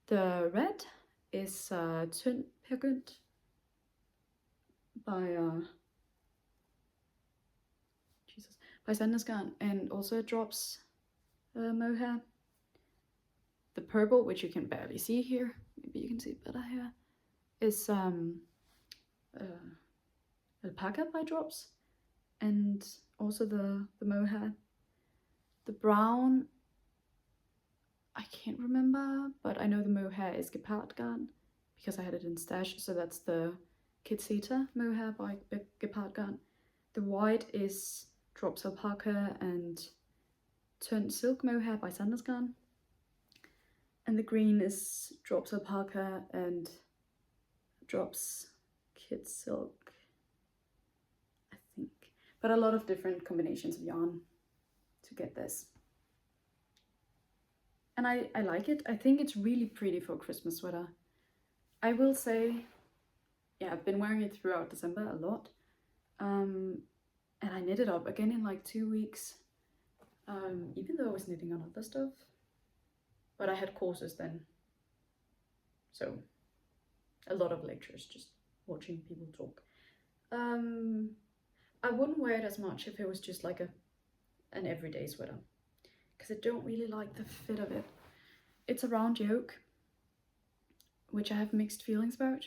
the red is Wittunderligt by by Sandersgarn, and also it drops mohair. The purple, which you can barely see here, maybe you can see it better here, is alpaca by drops, and also the mohair. The brown, I can't remember, but I know the mohair is Gepardgarn because I had it in stash, so that's the Kitsita mohair by Gepardgarn. The white is drops alpaca and turned silk mohair by Sandersgarn. And the green is drops alpaca and drops kid silk, I think. But a lot of different combinations of yarn to get this. And I like it. I think it's really pretty for a Christmas sweater. I will say, yeah, I've been wearing it throughout December a lot. And I knit it up again in like 2 weeks. Even though I was knitting on other stuff. But I had courses then. So a lot of lectures, just watching people talk. I wouldn't wear it as much if it was just like an everyday sweater, because I don't really like the fit of it. It's a round yoke, which I have mixed feelings about,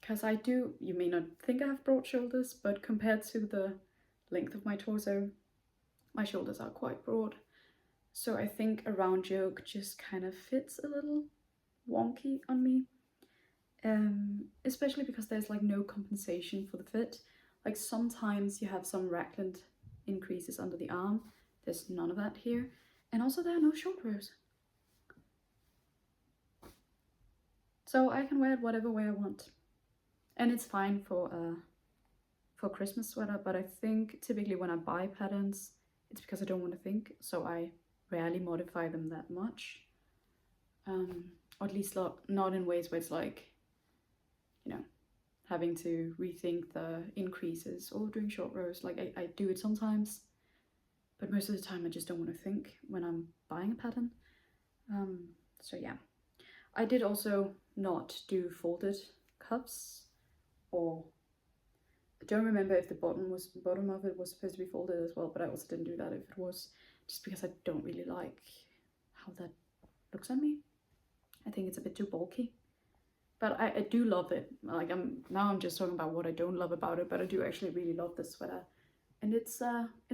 because you may not think I have broad shoulders, but compared to the length of my torso, my shoulders are quite broad. So I think a round yoke just kind of fits a little wonky on me. Especially because there's like no compensation for the fit. Like sometimes you have some raglan increases under the arm. There's none of that here. And also there are no short rows. So I can wear it whatever way I want. And it's fine for Christmas sweater, but I think typically when I buy patterns, it's because I don't want to think. So I rarely modify them that much. Or at least not in ways where it's like, you know, having to rethink the increases or doing short rows. Like I do it sometimes, but most of the time I just don't want to think when I'm buying a pattern. So yeah, I did also not do folded cuffs, or I don't remember if the bottom of it was supposed to be folded as well, but I also didn't do that if it was, just because I don't really like how that looks on me. I think it's a bit too bulky. But I do love it. Like I'm just talking about what I don't love about it, but I do actually really love this sweater. And it's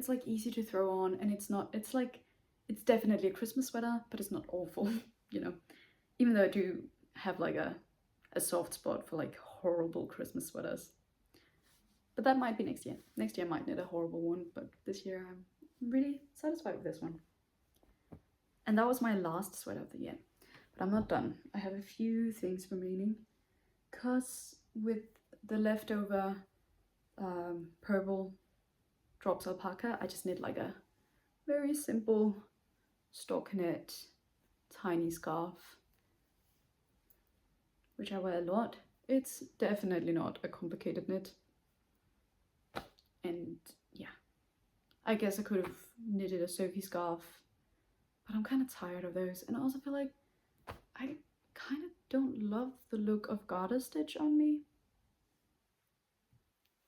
like easy to throw on, and it's definitely a Christmas sweater, but it's not awful, you know. Even though I do have like a soft spot for like horrible Christmas sweaters. But that might be next year. Next year I might knit a horrible one, but this year I'm really satisfied with this one. And that was my last sweater of the year. But I'm not done. I have a few things remaining, because with the leftover purple drops alpaca, I just knit like a very simple stockinette tiny scarf, which I wear a lot. It's definitely not a complicated knit. And yeah, I guess I could have knitted a Sophie scarf, but I'm kind of tired of those. And I also feel like I kind of don't love the look of garter stitch on me.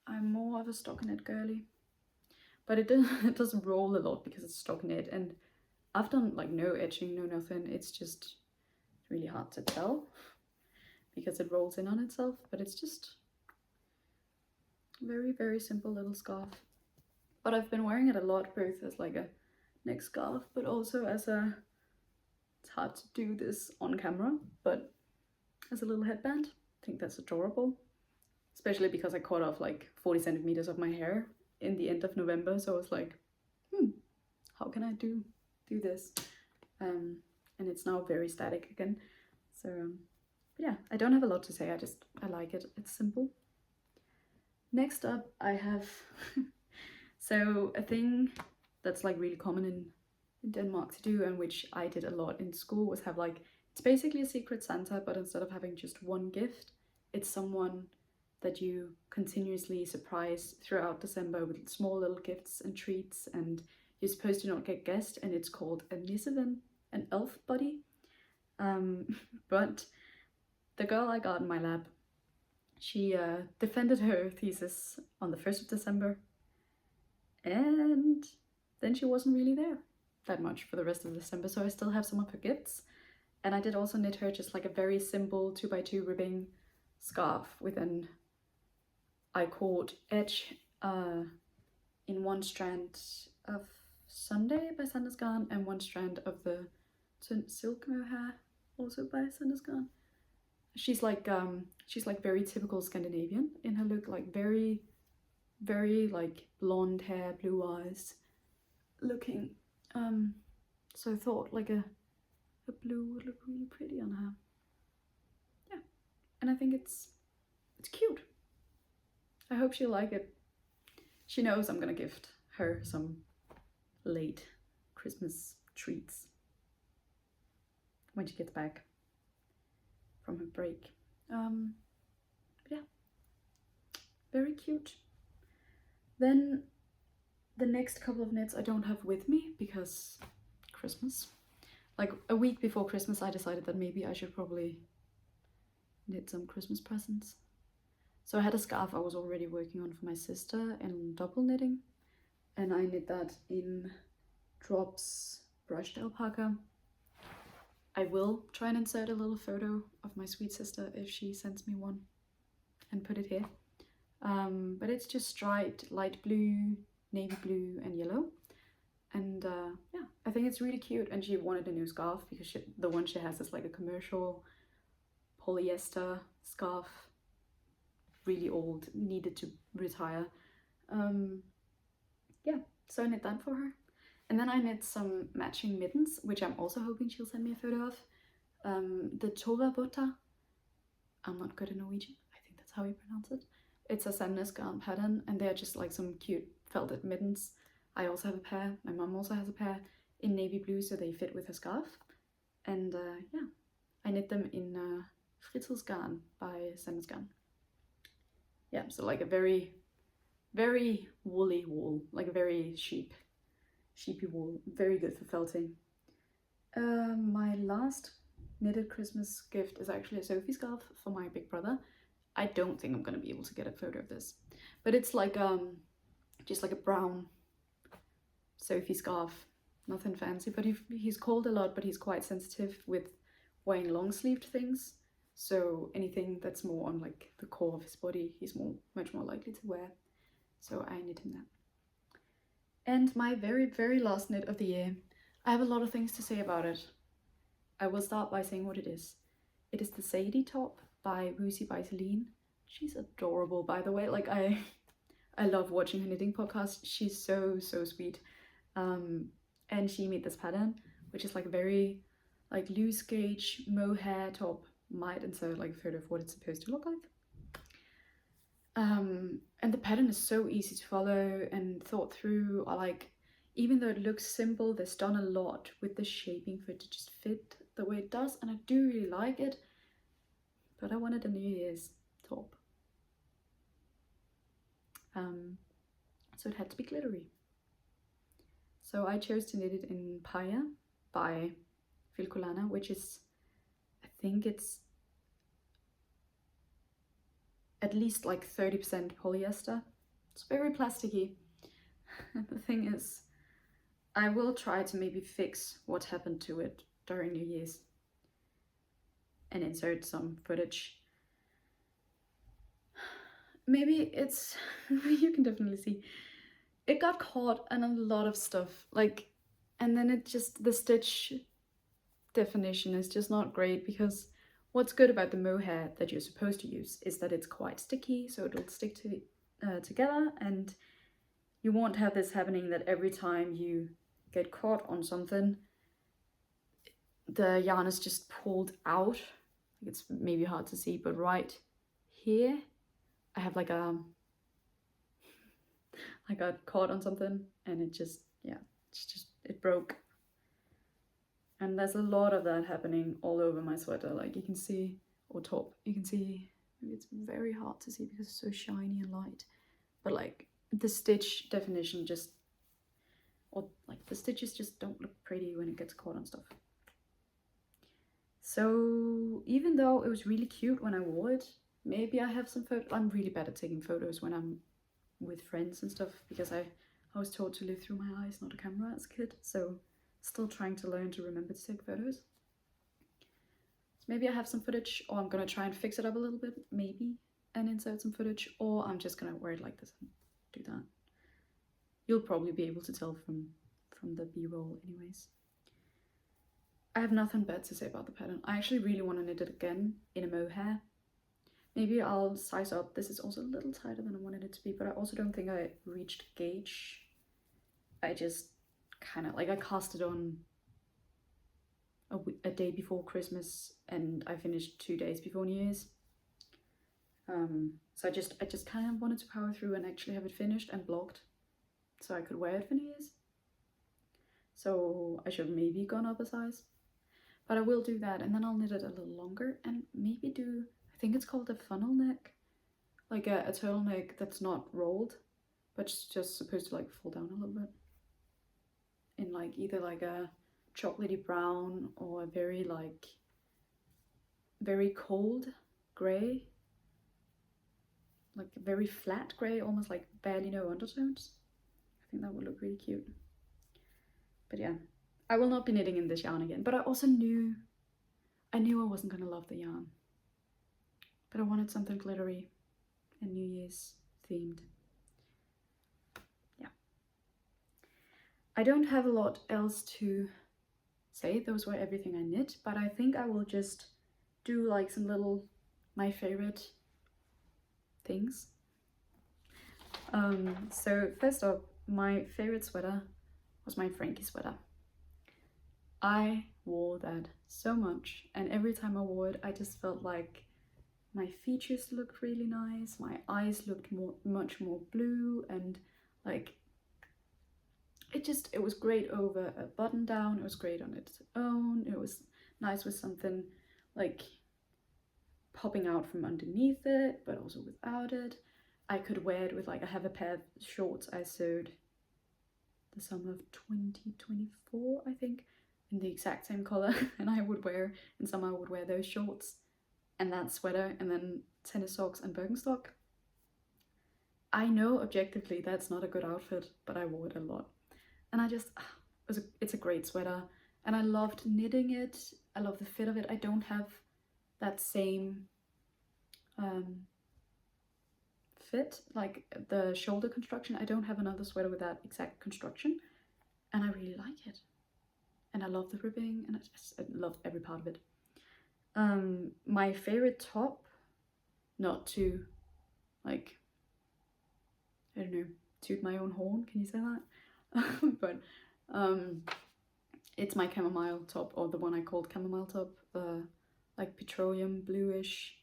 I'm more of a stockinette girly. But it does roll a lot because it's stockinette, and I've done like no edging, no nothing. It's just really hard to tell because it rolls in on itself, but it's just very, very simple little scarf. But I've been wearing it a lot, both as like a neck scarf, but also as it's hard to do this on camera, but as a little headband. I think that's adorable, especially because I cut off like 40 centimeters of my hair in the end of November, so I was like, how can I do this? And it's now very static again. So but yeah, I don't have a lot to say. I like it. It's simple. Next up, I have so a thing that's like really common in Denmark to do, and which I did a lot in school, was have like, it's basically a secret Santa, but instead of having just one gift, it's someone that you continuously surprise throughout December with small little gifts and treats, and you're supposed to not get guessed, and it's called a nisseven, an elf buddy. But the girl I got in my lab, she defended her thesis on the 1st of December, and then she wasn't really there that much for the rest of December, so I still have some of her gifts. And I did also knit her just like a very simple 2x2 ribbing scarf with an I-cord edge in one strand of Sunday by Sanders Garn and one strand of the silk mohair also by Sanders Garn. She's like very typical Scandinavian in her look, like very like blonde hair, blue eyes looking. So I thought like a blue would look really pretty on her. Yeah, and I think it's cute. I hope she'll like it. She knows I'm gonna gift her some late Christmas treats when she gets back from her break. Yeah, very cute. Then the next couple of knits I don't have with me because Christmas. Like a week before Christmas I decided that maybe I should probably knit some Christmas presents. So I had a scarf I was already working on for my sister in double knitting, and I knit that in Drops brushed alpaca. I will try and insert a little photo of my sweet sister if she sends me one and put it here. But it's just striped light blue, navy blue and yellow. And yeah, I think it's really cute, and she wanted a new scarf because the one she has is like a commercial polyester scarf, really old, needed to retire. Yeah, so I knit that for her. And then I knit some matching mittens, which I'm also hoping she'll send me a photo of. The Tova Bota. I'm not good at Norwegian, I think that's how you pronounce it. It's a Sandnes Garn pattern, and they're just like some cute felted mittens. I also have a pair, my mum also has a pair in navy blue, so they fit with her scarf. And yeah, I knit them in Fritzl's Garn by Sandnes Garn. Yeah, so like a very woolly wool, like a very sheepy wool, very good for felting. My last knitted Christmas gift is actually a Sophie scarf for my big brother. I don't think I'm gonna be able to get a photo of this, but it's like just like a brown Sophie scarf, nothing fancy, but he's cold a lot, but he's quite sensitive with wearing long sleeved things. So anything that's more on like the core of his body, he's much more likely to wear. So I knit him that. And my very last knit of the year. I have a lot of things to say about it. I will start by saying what it is. It is the Sadie top by Woozy by Celine. She's adorable, by the way. Like I love watching her knitting podcast. She's so sweet. And she made this pattern, which is like a very like loose gauge mohair top. Might insert like a photo of what it's supposed to look like. And the pattern is so easy to follow and thought through. I like, even though it looks simple, there's done a lot with the shaping for it to just fit the way it does, and I do really like it. But I wanted a New Year's top. So it had to be glittery. So I chose to knit it in Paya by Filcolana, which is, I think it's at least like 30% polyester. It's very plasticky. The thing is, I will try to maybe fix what happened to it during New Year's and insert some footage. Maybe it's, you can definitely see, it got caught in a lot of stuff, like, and then it just, the stitch definition is just not great, because what's good about the mohair that you're supposed to use is that it's quite sticky, so it'll stick together, and you won't have this happening that every time you get caught on something, the yarn is just pulled out. It's maybe hard to see, but right here, I have like I got caught on something and it just, yeah, it broke. And there's a lot of that happening all over my sweater, like you can see, or top, you can see, maybe it's very hard to see because it's so shiny and light, but like the stitch definition just, or like the stitches just don't look pretty when it gets caught on stuff. So even though it was really cute when I wore it, maybe I have some photos. I'm really bad at taking photos when I'm with friends and stuff because I was taught to live through my eyes, not a camera as a kid. So still trying to learn to remember to take photos. So maybe I have some footage, or I'm gonna try and fix it up a little bit, maybe, and insert some footage, or I'm just gonna wear it like this and do that. You'll probably be able to tell from the B-roll anyways. I have nothing bad to say about the pattern. I actually really want to knit it again in a mohair. Maybe I'll size up. This is also a little tighter than I wanted it to be, but I also don't think I reached gauge. I just kind of, like, I cast it on a day before Christmas and I finished 2 days before New Year's. So I just kind of wanted to power through and actually have it finished and blocked so I could wear it for New Year's. So I should have maybe gone up a size, but I will do that, and then I'll knit it a little longer and maybe do, I think it's called a funnel neck, like a turtleneck that's not rolled, but it's just supposed to like fall down a little bit in like either like a chocolatey brown or a very cold gray, like a very flat gray, almost like barely no undertones. I think that would look really cute. But yeah, I will not be knitting in this yarn again, but I also knew I wasn't gonna love the yarn, but I wanted something glittery and New Year's themed. Yeah, I don't have a lot else to say. Those were everything I knit, but I think I will just do like some little my favorite things. So first up, my favorite sweater was my Frankie sweater. I wore that so much, and every time I wore it I just felt like my features looked really nice, my eyes looked much more blue, and like it was great over a button down, it was great on its own, it was nice with something like popping out from underneath it but also without it. I could wear it with, like, I have a pair of shorts I sewed the summer of 2024, I think, in the exact same color, and in summer I would wear those shorts and that sweater and then tennis socks and Birkenstock. I know objectively that's not a good outfit, but I wore it a lot. And I just, it's a great sweater, and I loved knitting it. I love the fit of it. I don't have that same fit, like the shoulder construction. I don't have another sweater with that exact construction, and I really like it. And I love the ribbing, and I loved every part of it. My favorite top, not to, like, I don't know, toot my own horn, can you say that? But it's my chamomile top, or the one I called chamomile top, like petroleum bluish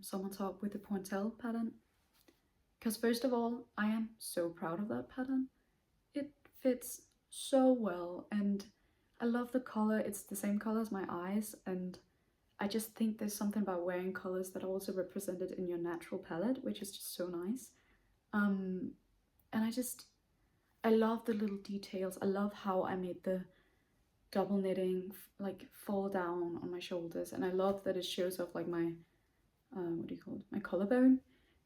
summer top with the pointelle pattern. Because first of all, I am so proud of that pattern. It fits so well, and I love the color. It's the same color as my eyes, and I just think there's something about wearing colors that are also represented in your natural palette, which is just so nice. And I love the little details. I love how I made the double knitting like fall down on my shoulders, and I love that it shows off like my what do you call it, my collarbone,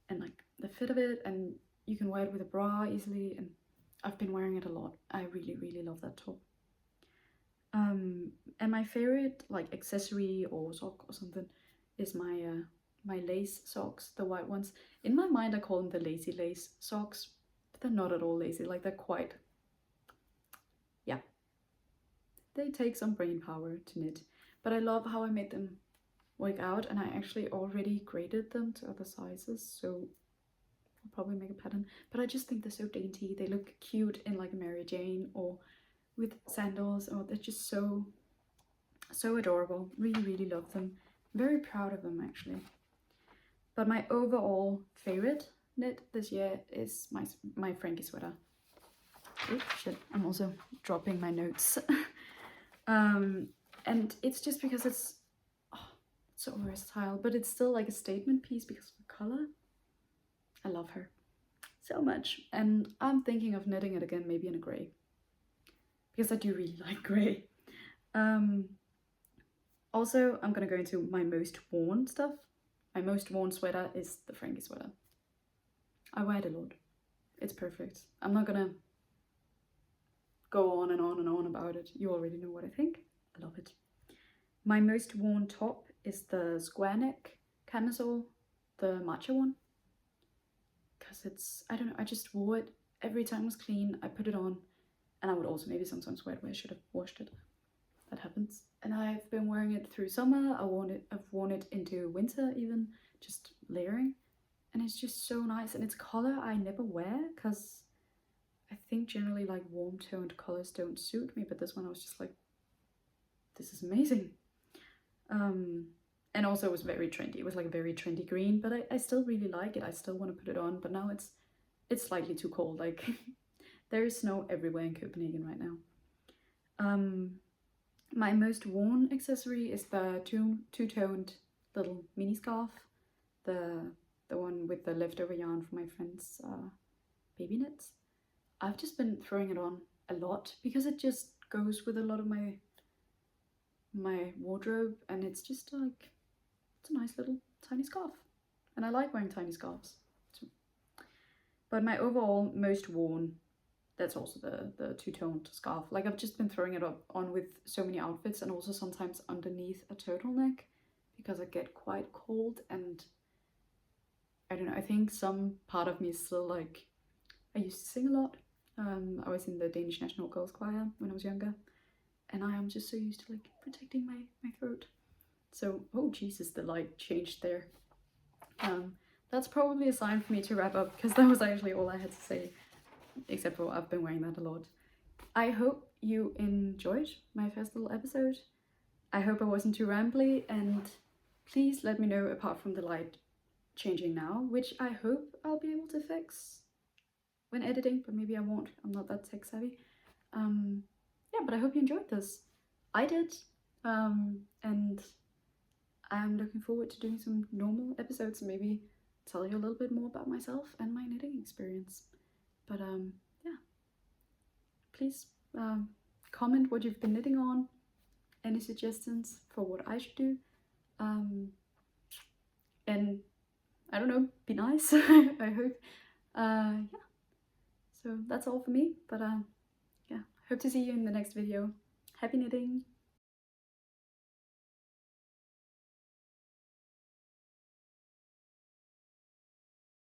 and like the fit of it, and you can wear it with a bra easily, and I've been wearing it a lot. I really love that top. And my favorite like accessory or sock or something is my my lace socks, the white ones. In my mind I call them the lazy lace socks, but they're not at all lazy. Like, they're quite, yeah, they take some brain power to knit, but I love how I made them work out, and I actually already graded them to other sizes, so I'll probably make a pattern. But I just think they're so dainty. They look cute in like a Mary Jane or with sandals, or they're just so adorable. Really love them. I'm very proud of them actually. But my overall favorite knit this year is my Frankie sweater. Oops, shit, I'm also dropping my notes. And it's just because it's so versatile, but it's still like a statement piece because of the color. I love her so much, and I'm thinking of knitting it again, maybe in a grey, because I do really like grey. Also, I'm gonna go into my most worn stuff. My most worn sweater is the Frankie sweater. I wear it a lot. It's perfect. I'm not gonna go on and on and on about it. You already know what I think. I love it. My most worn top is the square neck camisole, the matcha one. Because it's, I don't know, I just wore it every time it was clean. I put it on, and I would also maybe sometimes wear it where I should have washed it. That happens. And I've been wearing it through summer. I've worn it into winter even, just layering. And it's just so nice. And it's a color I never wear because I think generally like warm toned colors don't suit me. But this one I was just like, this is amazing. And also it was very trendy. It was like a very trendy green, but I still really like it. I still want to put it on, but now it's slightly too cold. Like there is snow everywhere in Copenhagen right now. My most worn accessory is the two-toned little mini scarf, the one with the leftover yarn from my friend's baby knits. I've just been throwing it on a lot because it just goes with a lot of my wardrobe, and it's just like, it's a nice little tiny scarf, and I like wearing tiny scarves. But my overall most worn, that's also the two-toned scarf. Like I've just been throwing it on with so many outfits, and also sometimes underneath a turtleneck because I get quite cold, and I don't know, I think some part of me is still like, I used to sing a lot. I was in the Danish National Girls Choir when I was younger, and I am just so used to like protecting my throat. So, oh Jesus, the light changed there. That's probably a sign for me to wrap up, because that was actually all I had to say, except for I've been wearing that a lot. I hope you enjoyed my first little episode. I hope I wasn't too rambly, and please let me know, apart from the light changing now, which I hope I'll be able to fix when editing, but maybe I won't. I'm not that tech savvy. Yeah, but I hope you enjoyed this. I did, and I'm looking forward to doing some normal episodes and maybe tell you a little bit more about myself and my knitting experience. But yeah, please comment what you've been knitting on, any suggestions for what I should do, and I don't know, be nice. I hope. Yeah, so that's all for me, but yeah, hope to see you in the next video. Happy knitting!